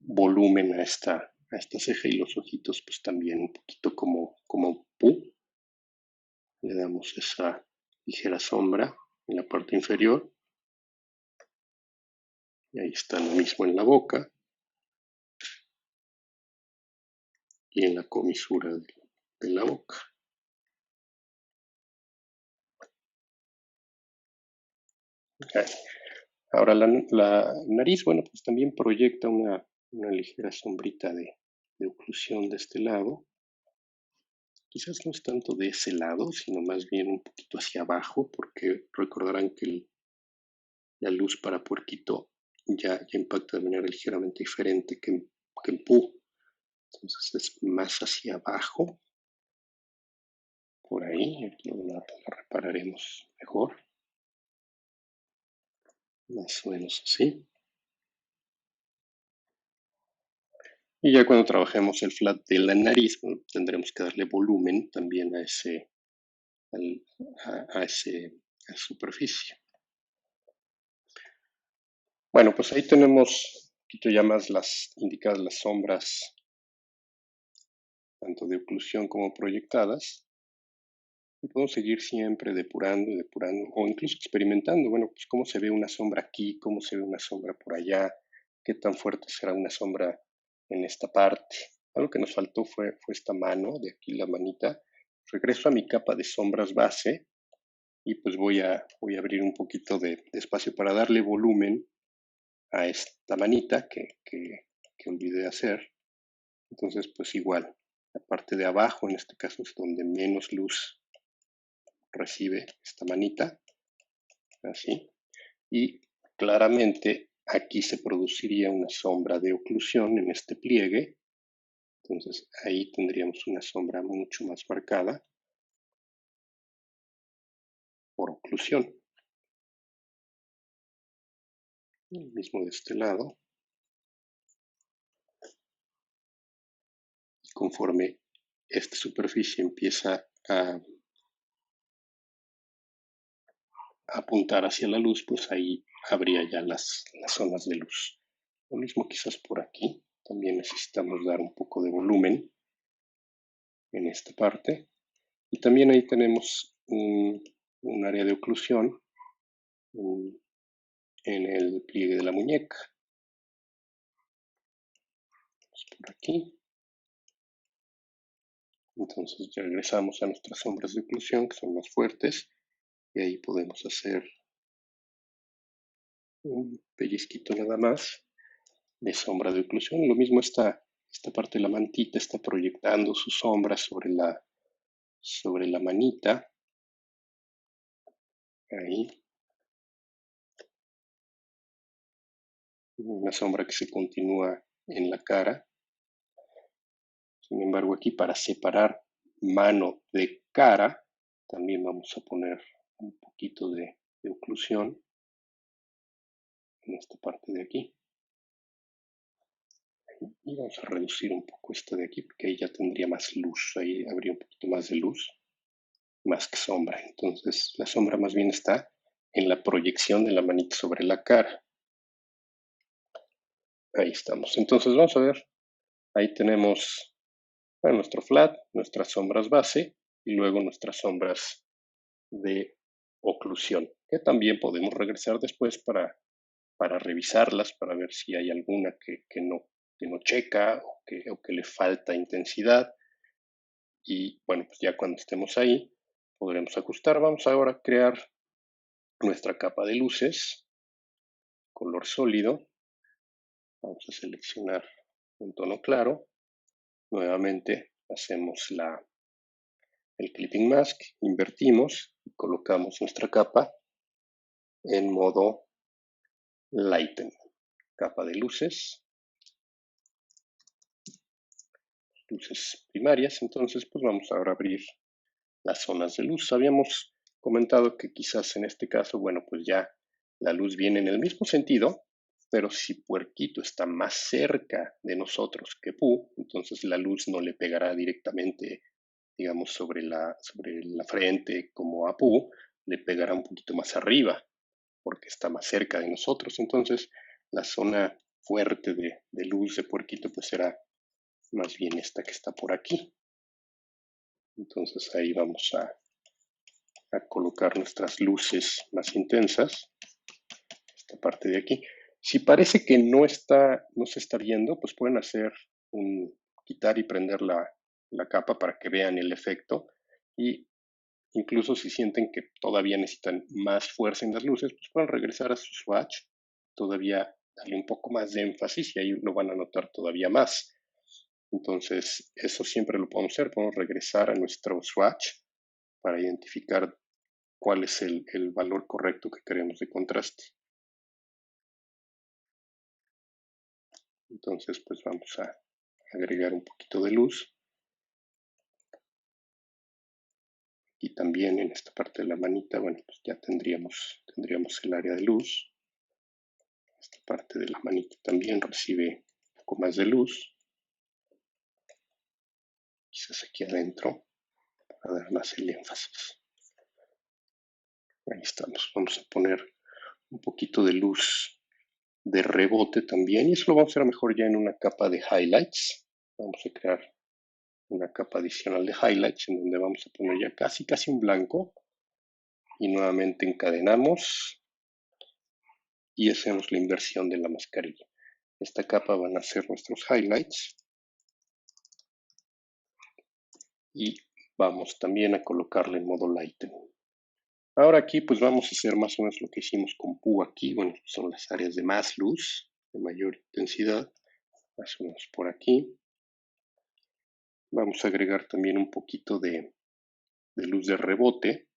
volumen a esta ceja y los ojitos, pues también un poquito como pu. Le damos esa ligera sombra en la parte inferior. Y ahí está lo mismo en la boca y en la comisura de la boca. Okay. Ahora la nariz, bueno, pues también proyecta una ligera sombrita de oclusión de este lado. Quizás no es tanto de ese lado, sino más bien un poquito hacia abajo, porque recordarán que la luz para puerquito ya impacta de manera ligeramente diferente que en pu. Entonces es más hacia abajo, por ahí, aquí la repararemos mejor, más o menos así. Y ya cuando trabajemos el flat de la nariz, bueno, tendremos que darle volumen también a a esa superficie. Bueno, pues ahí tenemos un poquito ya más indicadas las sombras, tanto de oclusión como proyectadas. Y podemos seguir siempre depurando y depurando, o incluso experimentando, bueno, pues cómo se ve una sombra aquí, cómo se ve una sombra por allá, qué tan fuerte será una sombra en esta parte. Algo que nos faltó fue esta mano, de aquí la manita. Regreso a mi capa de sombras base y pues voy a abrir un poquito de espacio para darle volumen a esta manita que olvidé hacer. Entonces, pues igual, la parte de abajo, en este caso es donde menos luz recibe esta manita, así, y claramente aquí se produciría una sombra de oclusión en este pliegue, entonces ahí tendríamos una sombra mucho más marcada por oclusión. El mismo de este lado, y conforme esta superficie empieza a apuntar hacia la luz, pues ahí habría ya las zonas de luz. Lo mismo quizás por aquí. También necesitamos dar un poco de volumen en esta parte. Y también ahí tenemos un área de oclusión en el pliegue de la muñeca. Por aquí. Entonces ya regresamos a nuestras sombras de oclusión, que son más fuertes, y ahí podemos hacer un pellizquito nada más de sombra de oclusión. Lo mismo esta parte de la mantita está proyectando su sombra sobre la manita. Ahí. Una sombra que se continúa en la cara. Sin embargo, aquí para separar mano de cara, también vamos a poner un poquito de oclusión en esta parte de aquí. Y vamos a reducir un poco esta de aquí, porque ahí ya tendría más luz, ahí habría un poquito más de luz, más que sombra. Entonces la sombra más bien está en la proyección de la manita sobre la cara. Ahí estamos. Entonces vamos a ver, ahí tenemos nuestro flat, nuestras sombras base y luego nuestras sombras de oclusión, que también podemos regresar después para revisarlas, para ver si hay alguna que no checa o que le falta intensidad. Y bueno, pues ya cuando estemos ahí, podremos ajustar. Vamos ahora a crear nuestra capa de luces, color sólido. Vamos a seleccionar un tono claro. Nuevamente hacemos el clipping mask, invertimos y colocamos nuestra capa en modo lighten. Capa de luces primarias. Entonces, pues vamos ahora a abrir las zonas de luz. Habíamos comentado que quizás en este caso, bueno, pues ya la luz viene en el mismo sentido, pero si Puerquito está más cerca de nosotros que Pu, entonces la luz no le pegará directamente, digamos, sobre la frente como a Pu, le pegará un poquito más arriba, porque está más cerca de nosotros. Entonces, la zona fuerte de luz de Puerquito pues será más bien esta que está por aquí. Entonces ahí vamos a colocar nuestras luces más intensas, esta parte de aquí. Si parece que no se está viendo, pues pueden hacer quitar y prender la capa para que vean el efecto. Y incluso si sienten que todavía necesitan más fuerza en las luces, pues pueden regresar a su swatch, todavía darle un poco más de énfasis y ahí lo van a notar todavía más. Entonces, eso siempre lo podemos hacer, podemos regresar a nuestro swatch para identificar cuál es el valor correcto que queremos de contraste. Entonces, pues vamos a agregar un poquito de luz. Y también en esta parte de la manita, bueno, pues ya tendríamos el área de luz. Esta parte de la manita también recibe un poco más de luz. Quizás aquí adentro, para dar más el énfasis. Ahí estamos. Vamos a poner un poquito de luz de rebote también, y eso lo vamos a hacer mejor ya en una capa de highlights. Vamos a crear una capa adicional de highlights en donde vamos a poner ya casi un blanco y nuevamente encadenamos y hacemos la inversión de la mascarilla. Esta capa van a ser nuestros highlights y vamos también a colocarle en modo lighten. Ahora aquí pues vamos a hacer más o menos lo que hicimos con Pu aquí. Bueno, son las áreas de más luz, de mayor intensidad, más o menos por aquí. Vamos a agregar también un poquito de luz de rebote,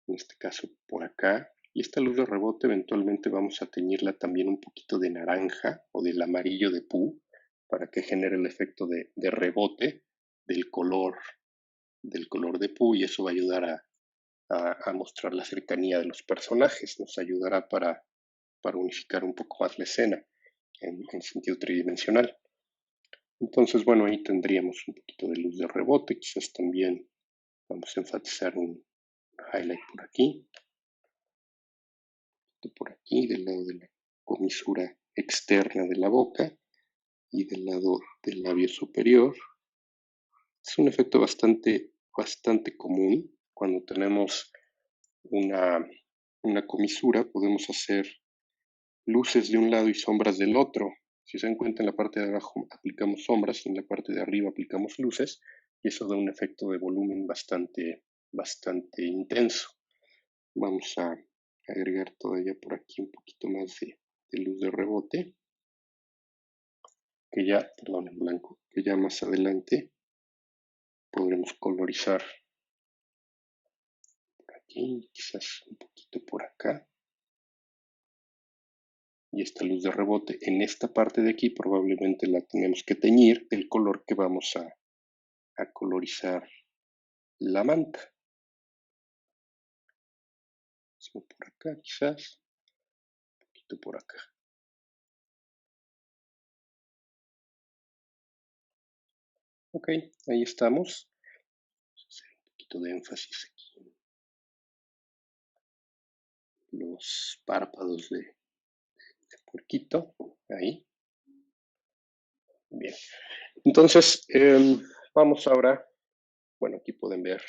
en este caso por acá. Y esta luz de rebote eventualmente vamos a teñirla también un poquito de naranja o del amarillo de Pu para que genere el efecto de rebote del color de Pu, y eso va a ayudar a mostrar la cercanía de los personajes, nos ayudará para unificar un poco más la escena en sentido tridimensional. Entonces, bueno, ahí tendríamos un poquito de luz de rebote, quizás también Vamos a enfatizar un highlight por aquí, por aquí, del lado de la comisura externa de la boca y del lado del labio superior. Es un efecto bastante común. Cuando tenemos una comisura, podemos hacer luces de un lado y sombras del otro. Si se dan cuenta, en la parte de abajo aplicamos sombras y en la parte de arriba aplicamos luces, y eso da un efecto de volumen bastante intenso. Vamos a agregar todavía por aquí un poquito más de luz de rebote, perdón, en blanco, que ya más adelante podremos colorizar por aquí, quizás un poquito por acá. Y esta luz de rebote en esta parte de aquí probablemente la tenemos que teñir del color que vamos a colorizar la manta. Por acá quizás, un poquito por acá. Ok, ahí estamos. Vamos a hacer un poquito de énfasis aquí en los párpados de puerquito. Ahí. Bien. Entonces, vamos ahora, bueno, aquí pueden ver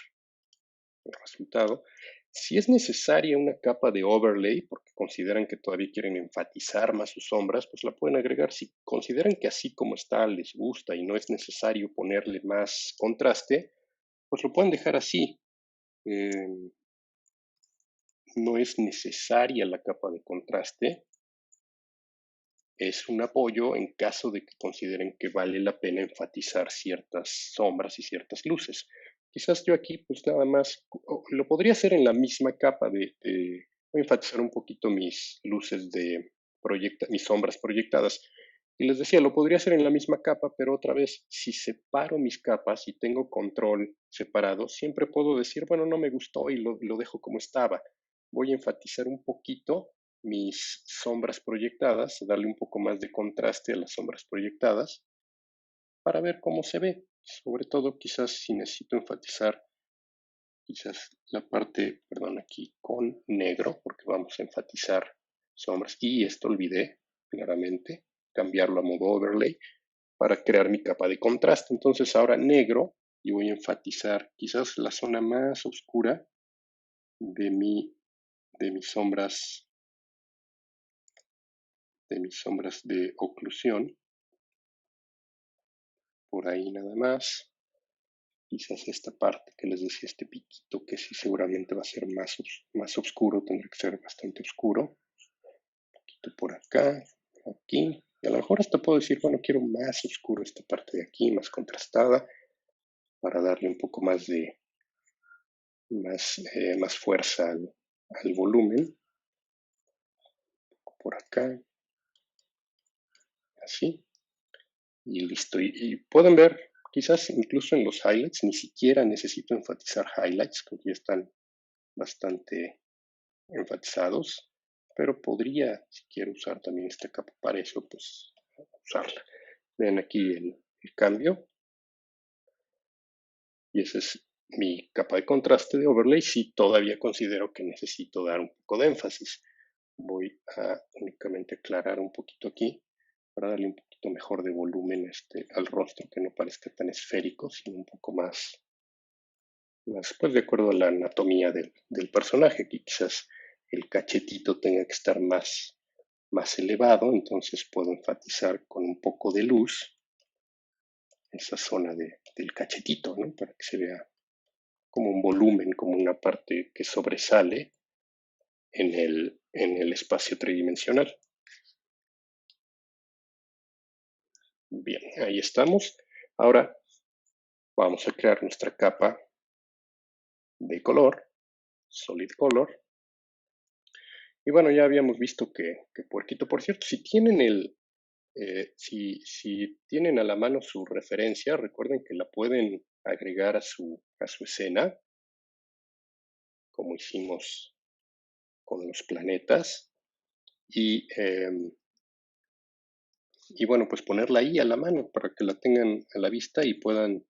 el resultado. Si es necesaria una capa de overlay, porque consideran que todavía quieren enfatizar más sus sombras, pues la pueden agregar. Si consideran que así como está les gusta y no es necesario ponerle más contraste, pues lo pueden dejar así. No es necesaria la capa de contraste. Es un apoyo en caso de que consideren que vale la pena enfatizar ciertas sombras y ciertas luces. Quizás yo aquí pues nada más lo podría hacer en la misma capa voy a enfatizar un poquito mis luces mis sombras proyectadas. Y les decía, lo podría hacer en la misma capa, pero otra vez, si separo mis capas y tengo control separado, siempre puedo decir, bueno, no me gustó y lo dejo como estaba. Voy a enfatizar un poquito mis sombras proyectadas, darle un poco más de contraste a las sombras proyectadas para ver cómo se ve. Sobre todo quizás si necesito enfatizar quizás la parte, perdón, aquí con negro, porque vamos a enfatizar sombras. Y esto olvidé claramente, cambiarlo a modo overlay para crear mi capa de contraste. Entonces ahora negro y voy a enfatizar quizás la zona más oscura de, de mis sombras de oclusión, por ahí nada más. Quizás esta parte que les decía, este piquito, que sí seguramente va a ser más oscuro, tendrá que ser bastante oscuro. Un poquito por acá, aquí. Y a lo mejor hasta puedo decir, bueno, quiero más oscuro esta parte de aquí, más contrastada, para darle un poco más más fuerza al volumen. Por acá, así. Y listo. Y pueden ver, quizás incluso en los highlights, ni siquiera necesito enfatizar highlights, porque ya están bastante enfatizados, pero podría, si quiero usar también esta capa para eso, pues usarla. Ven aquí el cambio, y esa es mi capa de contraste de overlay. Si todavía considero que necesito dar un poco de énfasis, voy a únicamente aclarar un poquito aquí para darle un poquito mejor de volumen al rostro, que no parezca tan esférico, sino un poco más pues de acuerdo a la anatomía del personaje. Aquí quizás el cachetito tenga que estar más elevado, entonces puedo enfatizar con un poco de luz esa zona del cachetito, ¿no? Para que se vea como un volumen, como una parte que sobresale en el espacio tridimensional. Bien, ahí estamos. Ahora vamos a crear nuestra capa de color, solid color. Y bueno, ya habíamos visto que Puerquito, por cierto, si tienen a la mano su referencia, recuerden que la pueden agregar a su escena, como hicimos con los planetas, y, y bueno, pues ponerla ahí a la mano para que la tengan a la vista y puedan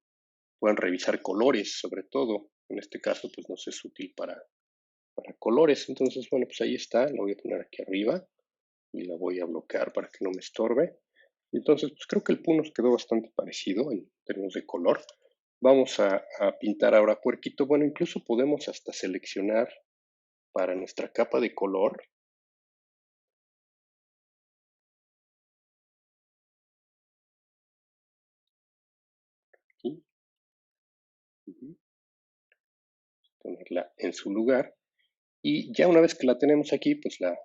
revisar colores, sobre todo. en este caso pues nos es útil para colores. Entonces, bueno, pues ahí está, lo voy a poner aquí arriba y la voy a bloquear para que no me estorbe. Y entonces, pues creo que el PU nos quedó bastante parecido en términos de color. Vamos a pintar ahora puerquito. Bueno, incluso podemos hasta seleccionar para nuestra capa de color. Aquí. Ponerla en su lugar. Y ya una vez que la tenemos aquí, pues la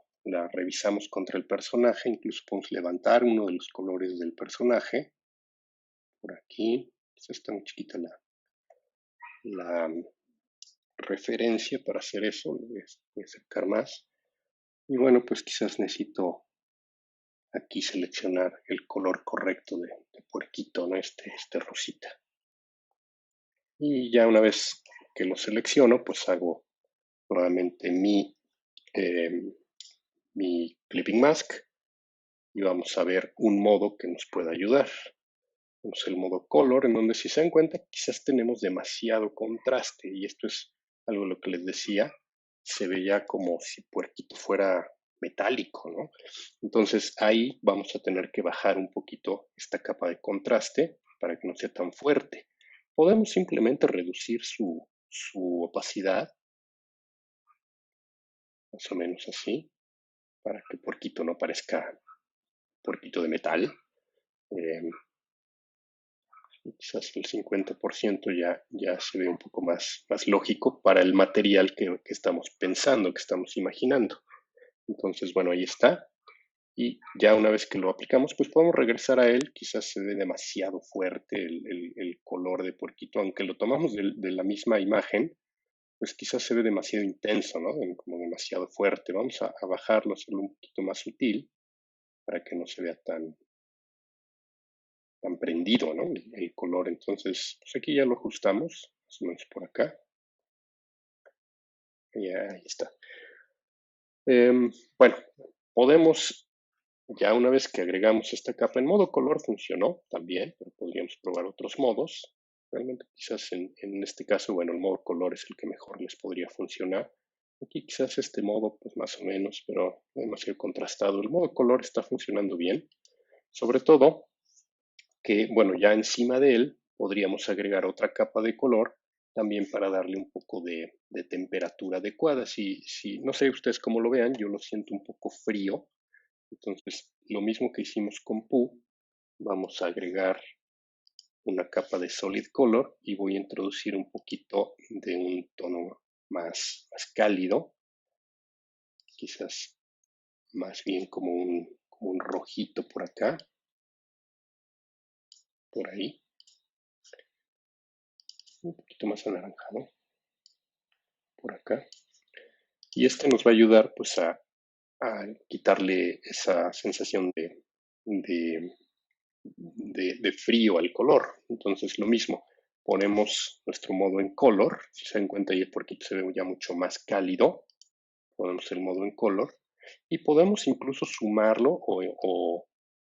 revisamos contra el personaje. Incluso podemos levantar uno de los colores del personaje. Por aquí. Está muy chiquita la referencia para hacer eso. Lo voy a acercar más. Y bueno, pues quizás necesito aquí seleccionar el color correcto de puerquito, ¿no? Este rosita. Y ya una vez que lo selecciono, pues hago nuevamente mi clipping mask y vamos a ver un modo que nos pueda ayudar. Vamos el modo color, en donde si se dan cuenta quizás tenemos demasiado contraste y esto es algo de lo que les decía, se veía como si puerquito fuera metálico, ¿no? Entonces ahí vamos a tener que bajar un poquito esta capa de contraste para que no sea tan fuerte. Podemos simplemente reducir su opacidad, más o menos así, para que el puerquito no parezca puerquito de metal. Quizás el 50% ya se ve un poco más lógico para el material que estamos pensando, que estamos imaginando. Entonces, bueno, ahí está. Y ya una vez que lo aplicamos, pues podemos regresar a él. Quizás se ve demasiado fuerte el color de puerquito, aunque lo tomamos de la misma imagen, pues quizás se ve demasiado intenso, ¿no? Como demasiado fuerte. Vamos a bajarlo, hacerlo un poquito más sutil para que no se vea tan prendido, ¿no? El color. Entonces, pues aquí ya lo ajustamos, más o menos por acá. Y ahí está. Bueno, podemos, ya una vez que agregamos esta capa en modo color funcionó también, pero podríamos probar otros modos. Realmente quizás en este caso, bueno, el modo color es el que mejor les podría funcionar. Aquí quizás este modo, pues más o menos, pero demasiado contrastado. El modo color está funcionando bien. Sobre todo que, bueno, ya encima de él podríamos agregar otra capa de color también para darle un poco de temperatura adecuada. Si, no sé ustedes cómo lo vean, yo lo siento un poco frío. Entonces, lo mismo que hicimos con Pooh, vamos a agregar una capa de Solid Color y voy a introducir un poquito de un tono más cálido, quizás más bien como un rojito por acá, por ahí, un poquito más anaranjado por acá. Y este nos va a ayudar pues a quitarle esa sensación de frío al color. Entonces lo mismo, ponemos nuestro modo en color, si se dan cuenta ahí el puerquito se ve ya mucho más cálido, ponemos el modo en color y podemos incluso sumarlo o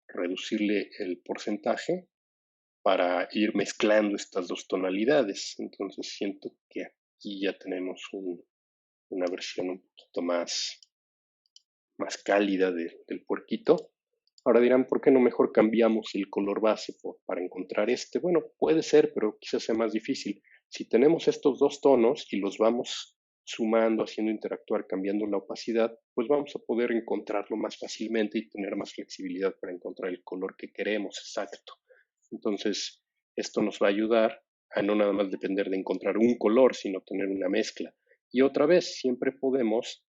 reducirle el porcentaje para ir mezclando estas dos tonalidades. Entonces siento que aquí ya tenemos una versión un poquito más cálida del puerquito. Ahora dirán, ¿por qué no mejor cambiamos el color base para encontrar este? Bueno, puede ser, pero quizás sea más difícil. Si tenemos estos dos tonos y los vamos sumando, haciendo interactuar, cambiando la opacidad, pues vamos a poder encontrarlo más fácilmente y tener más flexibilidad para encontrar el color que queremos exacto. Entonces, esto nos va a ayudar a no nada más depender de encontrar un color, sino tener una mezcla. Y otra vez, siempre podemos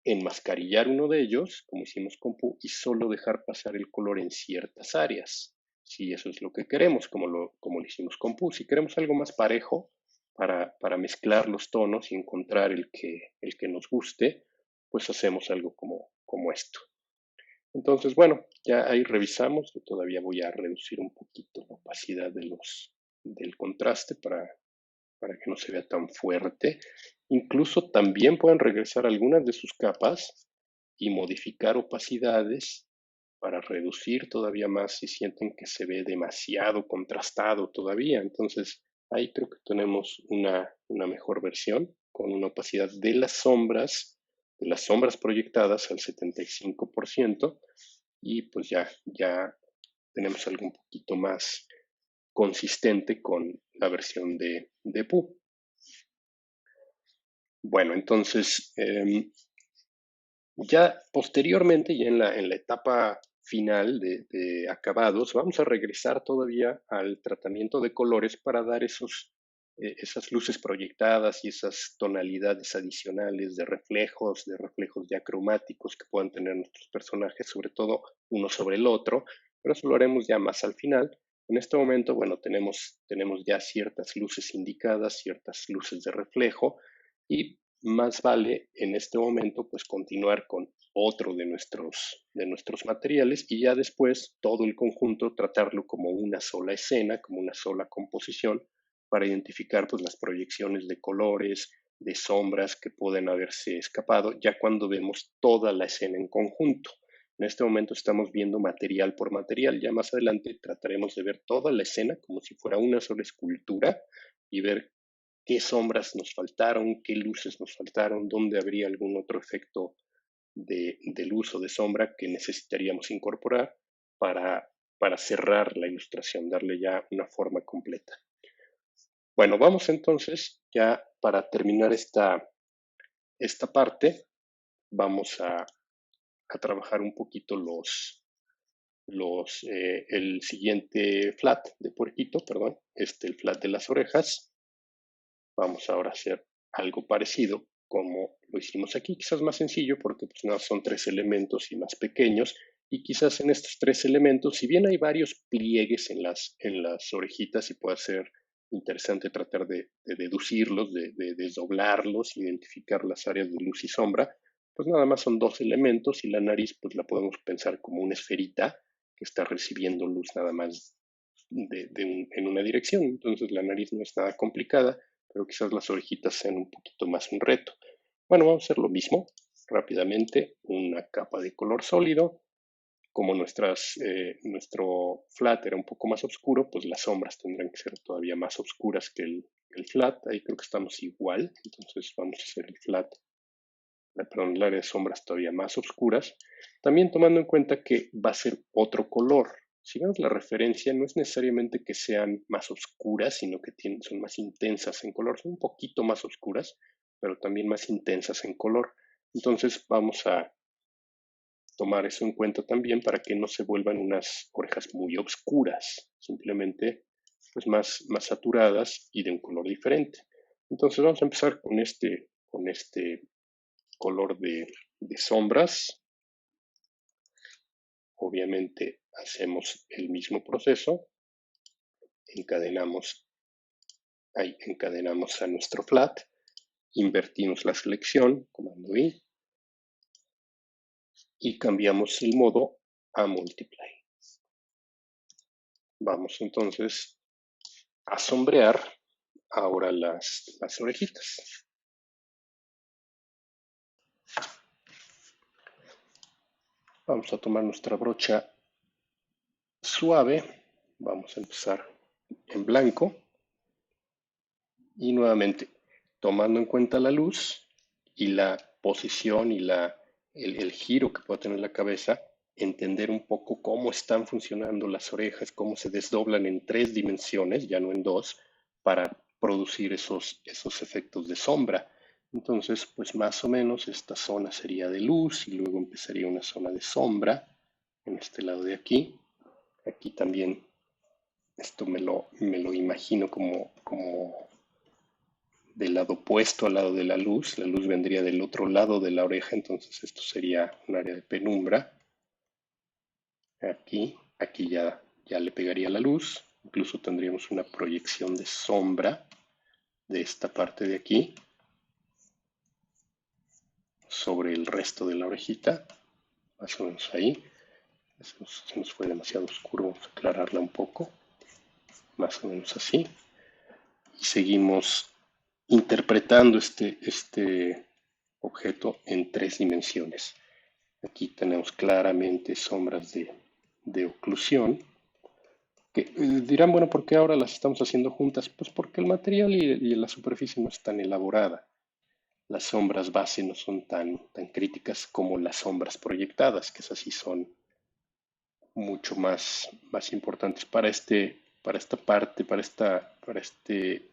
enmascarillar uno de ellos, como hicimos con Pooh, y solo dejar pasar el color en ciertas áreas. Si eso es lo que queremos, como lo hicimos con Pooh. Si queremos algo más parejo para mezclar los tonos y encontrar el que nos guste, pues hacemos algo como esto. Entonces, bueno, ya ahí revisamos. Yo todavía voy a reducir un poquito la opacidad del contraste para que no se vea tan fuerte. Incluso también pueden regresar algunas de sus capas y modificar opacidades para reducir todavía más si sienten que se ve demasiado contrastado todavía. Entonces, Ahí creo que tenemos una mejor versión con una opacidad de las sombras proyectadas al 75% y pues ya tenemos algo un poquito más consistente con la versión de PU. Bueno, entonces ya posteriormente, ya en la etapa final de acabados, vamos a regresar todavía al tratamiento de colores para dar esas luces proyectadas y esas tonalidades adicionales de reflejos ya cromáticos que puedan tener nuestros personajes, sobre todo uno sobre el otro, pero eso lo haremos ya más al final. En este momento, bueno, tenemos ya ciertas luces indicadas, ciertas luces de reflejo y más vale en este momento pues continuar con otro de nuestros materiales y ya después todo el conjunto tratarlo como una sola escena, como una sola composición para identificar pues las proyecciones de colores, de sombras que pueden haberse escapado ya cuando vemos toda la escena en conjunto. En este momento estamos viendo material por material, ya más adelante trataremos de ver toda la escena como si fuera una sola escultura y ver qué sombras nos faltaron, qué luces nos faltaron, dónde habría algún otro efecto de luz o de sombra que necesitaríamos incorporar para, para cerrar la ilustración, darle ya una forma completa. Bueno, vamos entonces ya para terminar esta parte, vamos a trabajar un poquito el siguiente flat de puerquito, perdón, el flat de las orejas. Vamos ahora a hacer algo parecido como lo hicimos aquí, quizás más sencillo porque pues, no, son tres elementos y más pequeños. Y quizás en estos tres elementos, si bien hay varios pliegues en las orejitas y puede ser interesante tratar de deducirlos, de desdoblarlos, identificar las áreas de luz y sombra, pues nada más son dos elementos y la nariz pues la podemos pensar como una esferita que está recibiendo luz nada más en una dirección. Entonces la nariz no es nada complicada, pero quizás las orejitas sean un poquito más un reto. Bueno, vamos a hacer lo mismo rápidamente, una capa de color sólido. Como nuestro flat era un poco más oscuro, pues las sombras tendrán que ser todavía más oscuras que el flat. Ahí creo que estamos igual, entonces vamos a hacer el flat, perdón, el área de sombras todavía más oscuras. También tomando en cuenta que va a ser otro color. Si vemos la referencia, no es necesariamente que sean más oscuras, sino que son más intensas en color. Son un poquito más oscuras, pero también más intensas en color. Entonces vamos a tomar eso en cuenta también para que no se vuelvan unas orejas muy oscuras, simplemente pues más saturadas y de un color diferente. Entonces vamos a empezar con este color de sombras. Obviamente hacemos el mismo proceso, encadenamos a nuestro flat, invertimos la selección, comando I, y cambiamos el modo a multiply. Vamos entonces a sombrear ahora las orejitas. Vamos a tomar nuestra brocha suave, vamos a empezar en blanco y nuevamente tomando en cuenta la luz y la posición y el giro que pueda tener la cabeza, entender un poco cómo están funcionando las orejas, cómo se desdoblan en tres dimensiones, ya no en dos, para producir esos efectos de sombra. Entonces, pues más o menos esta zona sería de luz y luego empezaría una zona de sombra en este lado de aquí. Aquí también esto me lo imagino como del lado opuesto al lado de la luz vendría del otro lado de la oreja, entonces esto sería un área de penumbra. Aquí ya le pegaría la luz, incluso tendríamos una proyección de sombra de esta parte de aquí sobre el resto de la orejita, más o menos ahí. Se nos fue demasiado oscuro, vamos a aclararla un poco, más o menos así. Y seguimos interpretando este objeto en tres dimensiones. Aquí tenemos claramente sombras de oclusión. Que dirán, bueno, ¿por qué ahora las estamos haciendo juntas? Pues porque el material y la superficie no es tan elaborada. Las sombras base no son tan críticas como las sombras proyectadas, que esas sí son mucho más importantes para esta parte, para este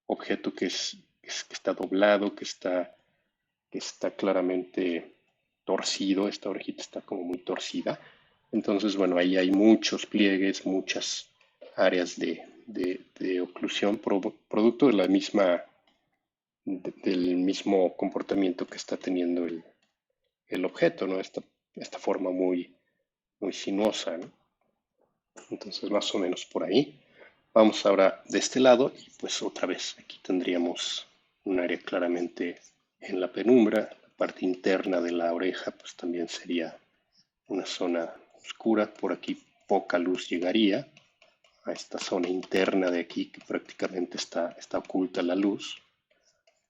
objeto que está doblado, que está claramente torcido, esta orejita está como muy torcida. Entonces, bueno, ahí hay muchos pliegues, muchas áreas de oclusión, producto de del mismo comportamiento que está teniendo el objeto, ¿no? Esta forma muy sinuosa, ¿no? Entonces, más o menos por ahí. Vamos ahora de este lado y pues otra vez aquí tendríamos un área claramente en la penumbra. La parte interna de la oreja pues también sería una zona oscura. Por aquí poca luz llegaría a esta zona interna de aquí que prácticamente está oculta la luz.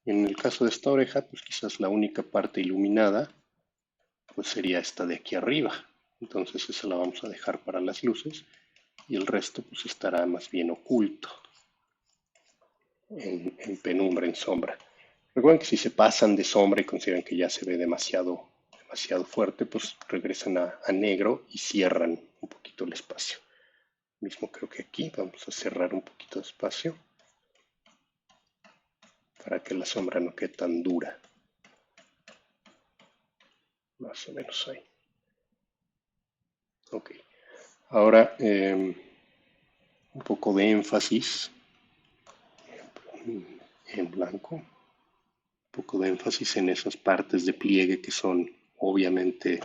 En el caso de esta oreja pues quizás la única parte iluminada pues sería esta de aquí arriba. Entonces esa la vamos a dejar para las luces y el resto pues estará más bien oculto en penumbra, en sombra. Recuerden que si se pasan de sombra y consideran que ya se ve demasiado fuerte, pues regresan a negro y cierran un poquito el espacio. Mismo creo que aquí vamos a cerrar un poquito de espacio para que la sombra no quede tan dura. Más o menos ahí. Ok. Ahora un poco de énfasis en blanco. Un poco de énfasis en esas partes de pliegue que son obviamente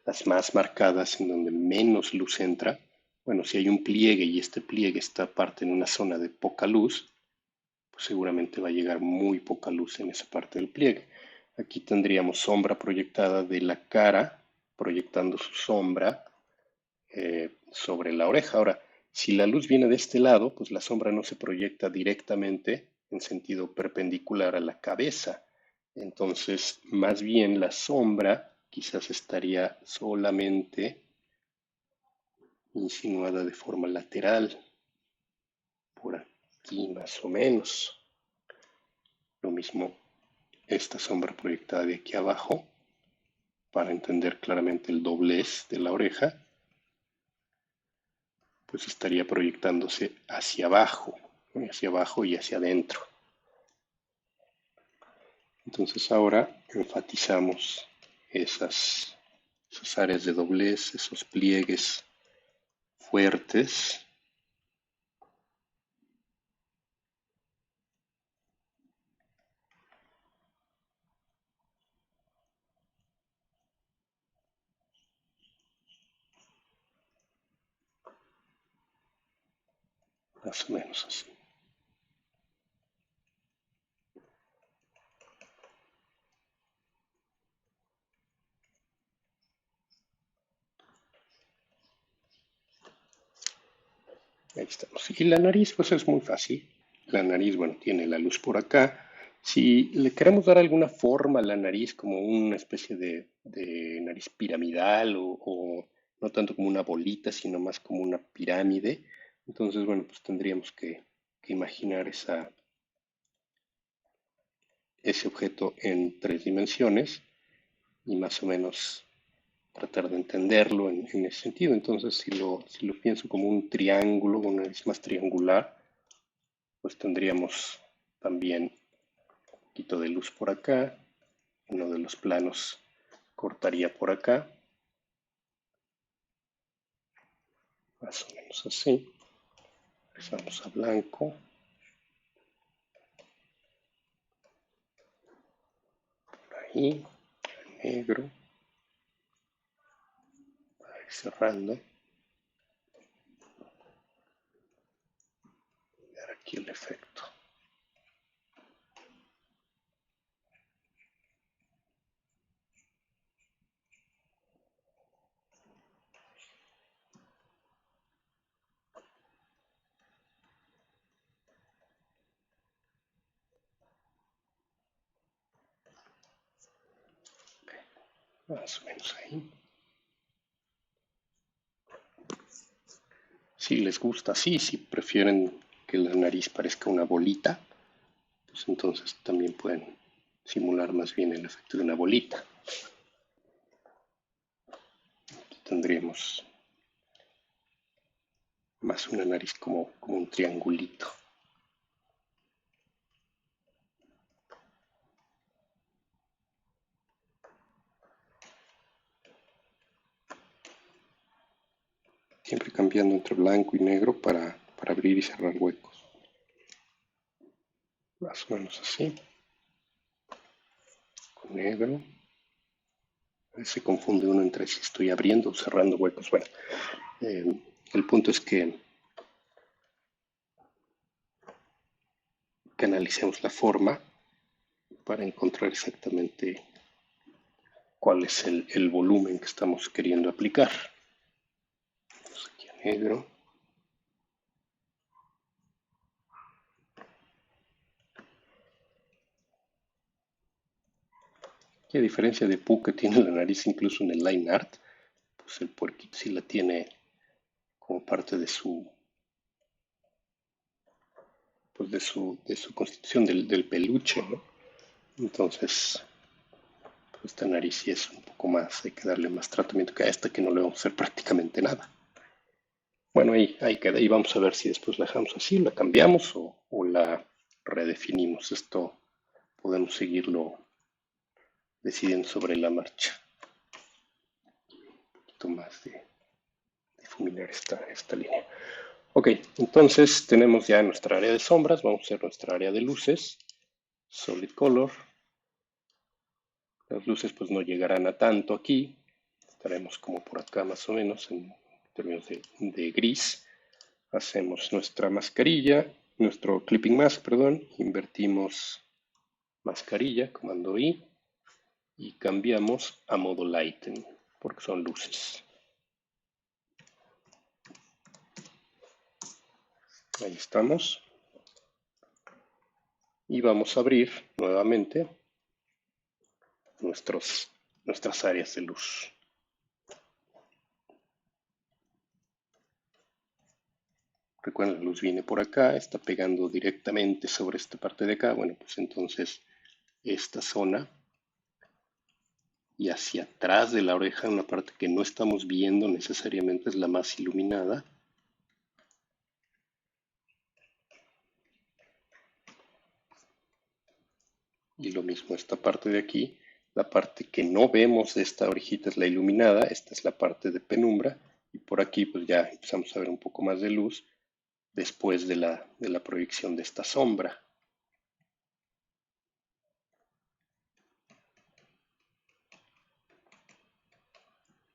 las más marcadas, en donde menos luz entra. Bueno, si hay un pliegue y este pliegue está parte en una zona de poca luz, pues seguramente va a llegar muy poca luz en esa parte del pliegue. Aquí tendríamos sombra proyectada de la cara, proyectando su sombra sobre la oreja. Ahora, si la luz viene de este lado, pues la sombra no se proyecta directamente en sentido perpendicular a la cabeza. Entonces, más bien la sombra quizás estaría solamente insinuada de forma lateral, por aquí más o menos. Lo mismo esta sombra proyectada de aquí abajo, para entender claramente el doblez de la oreja, pues estaría proyectándose hacia abajo y hacia adentro. Entonces ahora enfatizamos esas áreas de doblez, esos pliegues fuertes. Más o menos así. Ahí estamos. Y la nariz, pues es muy fácil. La nariz, bueno, tiene la luz por acá. Si le queremos dar alguna forma a la nariz, como una especie de nariz piramidal o no tanto como una bolita, sino más como una pirámide, entonces, bueno, pues tendríamos que imaginar ese objeto en tres dimensiones y más o menos tratar de entenderlo en ese sentido. Entonces, si lo pienso como un triángulo, una nariz más triangular, pues tendríamos también un poquito de luz por acá, uno de los planos cortaría por acá, más o menos así. Pasamos a blanco, por ahí, negro, ahí cerrando, y dar aquí el efecto. Más o menos ahí. Si les gusta así, si prefieren que la nariz parezca una bolita, pues entonces también pueden simular más bien el efecto de una bolita. Aquí tendríamos más una nariz como un triangulito. Siempre cambiando entre blanco y negro para abrir y cerrar huecos. Más o menos así. Con negro. A veces se confunde uno entre si estoy abriendo o cerrando huecos. Bueno, eh, el punto es que analicemos la forma para encontrar exactamente cuál es el volumen que estamos queriendo aplicar. Vamos aquí a negro. Y a diferencia de Pooh, que tiene la nariz incluso en el line art, pues el puerquito sí la tiene como parte de su, pues de su constitución del peluche, ¿no? Entonces, pues esta nariz sí es un poco más, hay que darle más tratamiento que a esta que no le vamos a hacer prácticamente nada. Bueno, ahí queda y vamos a ver si después la dejamos así, la cambiamos o la redefinimos. Esto podemos seguirlo decidiendo sobre la marcha. Un poquito más de difuminar esta línea. Ok, entonces tenemos ya nuestra área de sombras, vamos a hacer nuestra área de luces, solid color. Las luces pues no llegarán a tanto aquí, estaremos como por acá más o menos en términos de gris. Hacemos nuestra mascarilla, nuestro clipping mask, perdón, invertimos mascarilla, comando I, y cambiamos a modo lighten, porque son luces. Ahí estamos. Y vamos a abrir nuevamente nuestras áreas de luz. Recuerden, la luz viene por acá, está pegando directamente sobre esta parte de acá. Bueno, pues entonces esta zona y hacia atrás de la oreja, una parte que no estamos viendo necesariamente es la más iluminada. Y lo mismo esta parte de aquí, la parte que no vemos de esta orejita es la iluminada, esta es la parte de penumbra, y por aquí pues ya empezamos a ver un poco más de luz después de la proyección de esta sombra.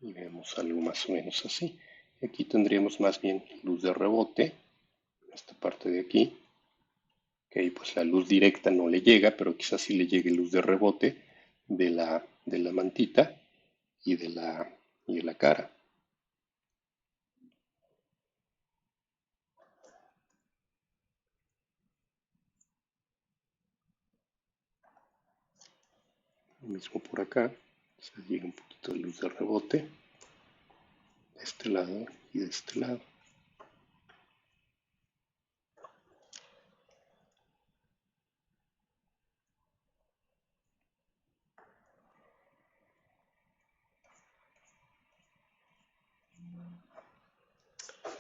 Y vemos algo más o menos así. Aquí tendríamos más bien luz de rebote, esta parte de aquí, que ahí pues la luz directa no le llega, pero quizás sí le llegue luz de rebote de la mantita y y de la cara. Lo mismo por acá, se llega un poquito de luz de rebote de este lado y de este lado.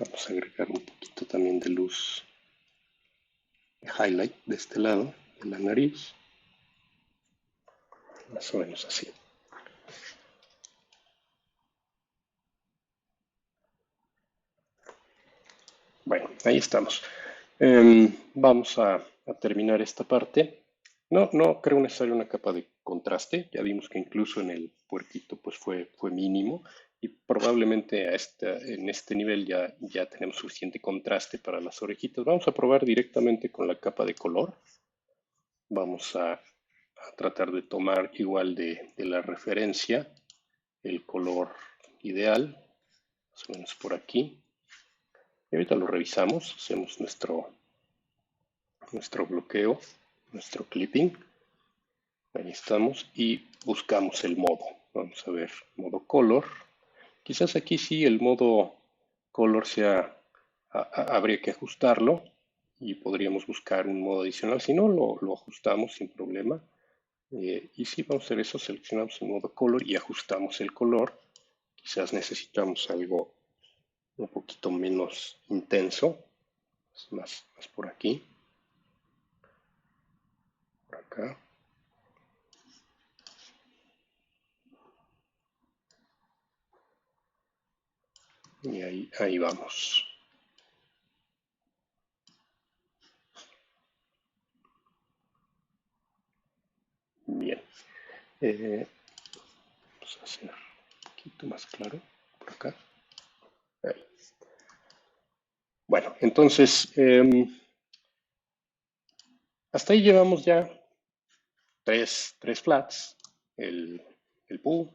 Vamos a agregar un poquito también de luz de highlight de este lado de la nariz, más o menos así. Bueno, ahí estamos. Vamos a terminar esta parte. No creo necesaria una capa de contraste. Ya vimos que incluso en el puerquito pues fue mínimo y probablemente en este nivel ya tenemos suficiente contraste para las orejitas. Vamos a probar directamente con la capa de color. Vamos a tratar de tomar igual de la referencia el color ideal, más o menos por aquí. Y ahorita lo revisamos, hacemos nuestro bloqueo, nuestro clipping. Ahí estamos y buscamos el modo. Vamos a ver modo color. Quizás aquí sí el modo color sea habría que ajustarlo y podríamos buscar un modo adicional. Si no, lo ajustamos sin problema. Y si vamos a hacer eso, seleccionamos el modo color y ajustamos el color. Quizás necesitamos algo un poquito menos intenso, más por aquí, por acá. Y ahí vamos. Bien. Vamos a hacer un poquito más claro por acá. Ahí. Bueno, entonces, hasta ahí llevamos ya tres flats, el, el pu,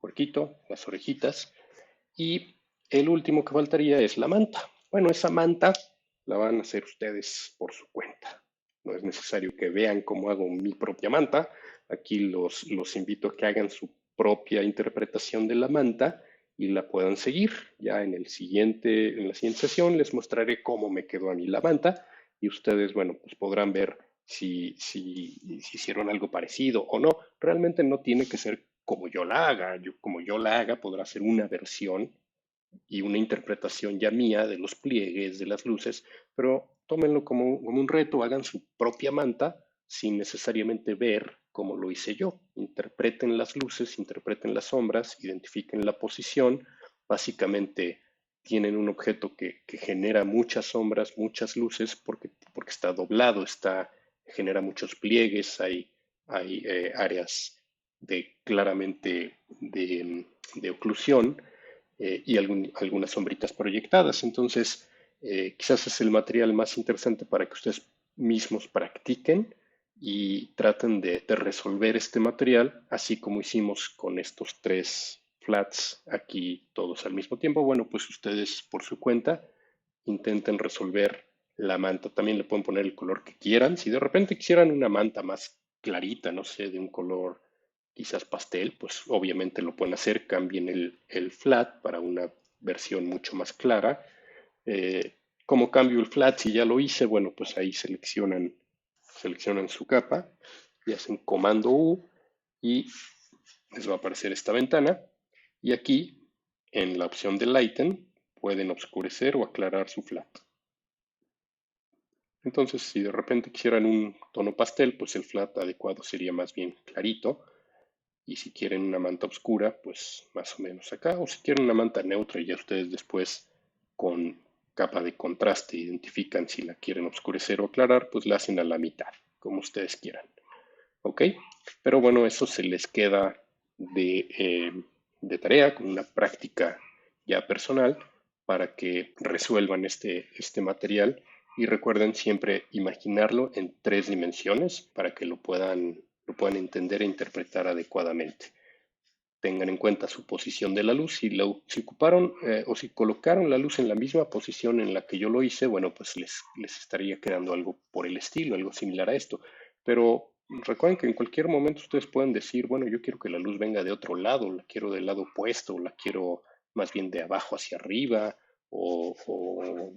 puerquito, las orejitas, y el último que faltaría es la manta. Bueno, esa manta la van a hacer ustedes por su cuenta. No es necesario que vean cómo hago mi propia manta. Aquí los invito a que hagan su propia interpretación de la manta y la puedan seguir. Ya en la siguiente sesión les mostraré cómo me quedó a mí la manta y ustedes, bueno, pues podrán ver si hicieron algo parecido o no. Realmente no tiene que ser como yo la haga. Como yo la haga, podrá ser una versión y una interpretación ya mía de los pliegues, de las luces, pero tómenlo como un reto, hagan su propia manta sin necesariamente ver cómo lo hice yo. Interpreten las luces, interpreten las sombras, identifiquen la posición. Básicamente tienen un objeto que genera muchas sombras, muchas luces, porque está doblado, genera muchos pliegues, hay áreas claramente de oclusión y algunas sombritas proyectadas. Entonces, quizás es el material más interesante para que ustedes mismos practiquen y traten de resolver este material, así como hicimos con estos tres flats aquí todos al mismo tiempo. Bueno, pues ustedes por su cuenta intenten resolver la manta. También le pueden poner el color que quieran. Si de repente quisieran una manta más clarita, no sé, de un color quizás pastel, pues obviamente lo pueden hacer, cambien el flat para una versión mucho más clara. ¿Cómo cambio el flat? Si ya lo hice, bueno, pues ahí seleccionan su capa y hacen comando U y les va a aparecer esta ventana. Y aquí, en la opción de Lighten, pueden oscurecer o aclarar su flat. Entonces, si de repente quisieran un tono pastel, pues el flat adecuado sería más bien clarito. Y si quieren una manta oscura, pues más o menos acá. O si quieren una manta neutra y ya ustedes después con capa de contraste identifican si la quieren oscurecer o aclarar, pues la hacen a la mitad, como ustedes quieran. ¿Ok? Pero bueno, eso se les queda de tarea con una práctica ya personal para que resuelvan este material y recuerden siempre imaginarlo en tres dimensiones para que lo puedan entender e interpretar adecuadamente. Tengan en cuenta su posición de la luz. Si ocuparon o si colocaron la luz en la misma posición en la que yo lo hice, bueno, pues les estaría quedando algo por el estilo, algo similar a esto. Pero recuerden que en cualquier momento ustedes pueden decir, bueno, yo quiero que la luz venga de otro lado, la quiero del lado opuesto, la quiero más bien de abajo hacia arriba, o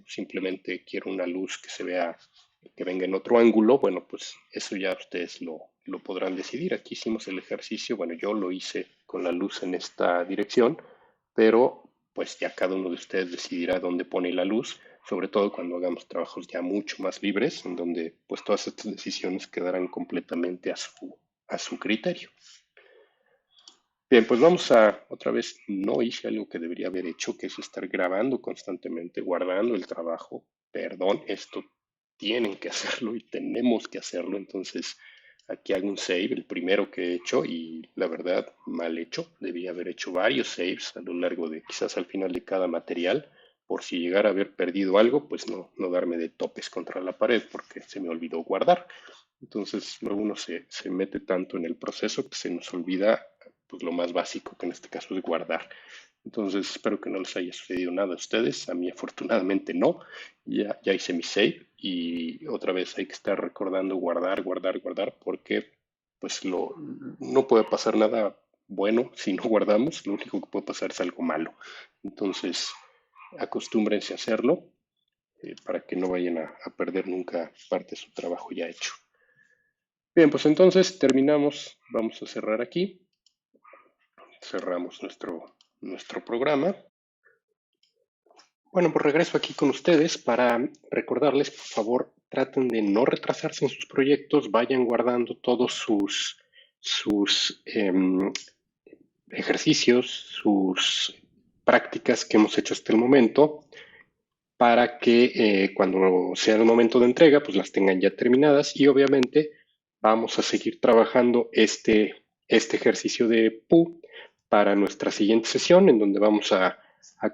simplemente quiero una luz que se vea, que venga en otro ángulo. Bueno, pues eso ya ustedes lo podrán decidir. Aquí hicimos el ejercicio, bueno, yo lo hice con la luz en esta dirección, pero pues ya cada uno de ustedes decidirá dónde pone la luz, sobre todo cuando hagamos trabajos ya mucho más libres, en donde pues todas estas decisiones quedarán completamente a su criterio. Bien, pues vamos otra vez, no hice algo que debería haber hecho, que es estar grabando constantemente, guardando el trabajo. Perdón, esto tienen que hacerlo y tenemos que hacerlo. Entonces, aquí hago un save, el primero que he hecho y la verdad, mal hecho. Debía haber hecho varios saves a lo largo de, quizás al final de cada material, por si llegara a haber perdido algo, pues no darme de topes contra la pared porque se me olvidó guardar. Entonces, luego uno se mete tanto en el proceso que se nos olvida pues lo más básico, que en este caso es guardar. Entonces, espero que no les haya sucedido nada a ustedes. A mí, afortunadamente, no. Ya hice mi save y otra vez hay que estar recordando guardar, guardar, guardar, porque pues no puede pasar nada bueno si no guardamos. Lo único que puede pasar es algo malo. Entonces, acostúmbrense a hacerlo. para que no vayan a perder nunca parte de su trabajo ya hecho. Bien, pues entonces terminamos. Vamos a cerrar aquí. Cerramos nuestro programa. Bueno, pues regreso aquí con ustedes para recordarles, por favor, traten de no retrasarse en sus proyectos, vayan guardando todos sus ejercicios, sus prácticas que hemos hecho hasta el momento, para que cuando sea el momento de entrega, pues las tengan ya terminadas y obviamente vamos a seguir trabajando este ejercicio de PU para nuestra siguiente sesión, en donde vamos a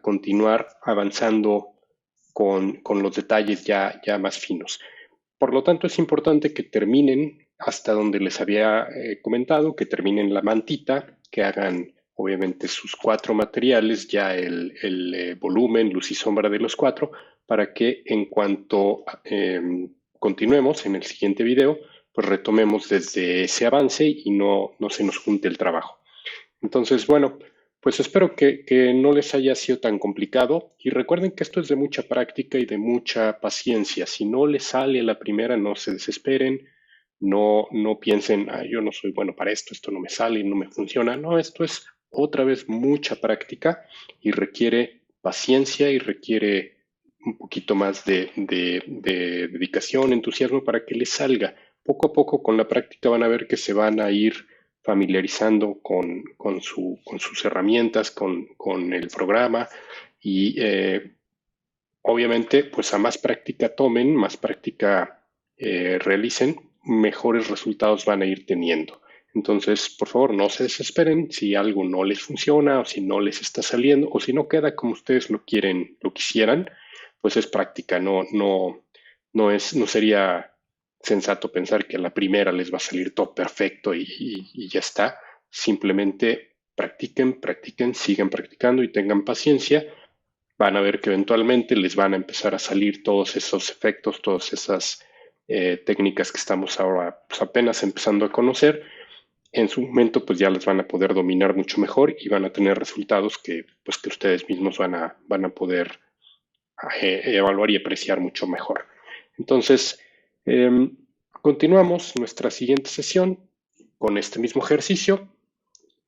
continuar avanzando con los detalles ya más finos. Por lo tanto, es importante que terminen hasta donde les había comentado, que terminen la mantita, que hagan obviamente sus 4 materiales, ya el volumen, luz y sombra de los 4, para que en cuanto continuemos en el siguiente video, pues retomemos desde ese avance y no se nos junte el trabajo. Entonces, bueno, pues espero que no les haya sido tan complicado y recuerden que esto es de mucha práctica y de mucha paciencia. Si no les sale a la primera, no se desesperen, no piensen, ah, yo no soy bueno para esto no me sale, no me funciona. No, esto es otra vez mucha práctica y requiere paciencia y requiere un poquito más de dedicación, entusiasmo para que les salga. Poco a poco con la práctica van a ver que se van a ir familiarizando con sus herramientas, con el programa y obviamente pues a más práctica tomen, más práctica realicen, mejores resultados van a ir teniendo. Entonces, por favor, no se desesperen si algo no les funciona o si no les está saliendo o si no queda como ustedes lo quisieran, pues es práctica, no sería sensato pensar que a la primera les va a salir todo perfecto y ya está. Simplemente practiquen, sigan practicando y tengan paciencia. Van a ver que eventualmente les van a empezar a salir todos esos efectos, todas esas técnicas que estamos ahora pues, apenas empezando a conocer. En su momento pues ya las van a poder dominar mucho mejor y van a tener resultados que ustedes mismos van a poder evaluar y apreciar mucho mejor. Entonces, continuamos nuestra siguiente sesión con este mismo ejercicio.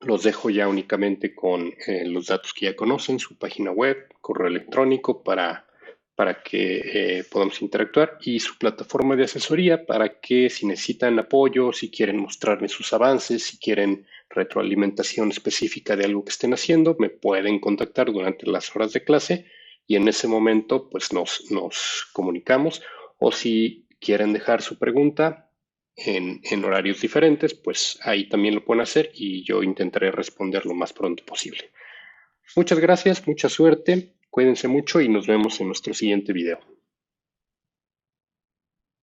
Los dejo ya únicamente con los datos que ya conocen, su página web, correo electrónico para que podamos interactuar y su plataforma de asesoría para que si necesitan apoyo, si quieren mostrarme sus avances, si quieren retroalimentación específica de algo que estén haciendo, me pueden contactar durante las horas de clase y en ese momento pues nos comunicamos o si quieren dejar su pregunta en horarios diferentes, pues ahí también lo pueden hacer y yo intentaré responder lo más pronto posible. Muchas gracias, mucha suerte, cuídense mucho y nos vemos en nuestro siguiente video.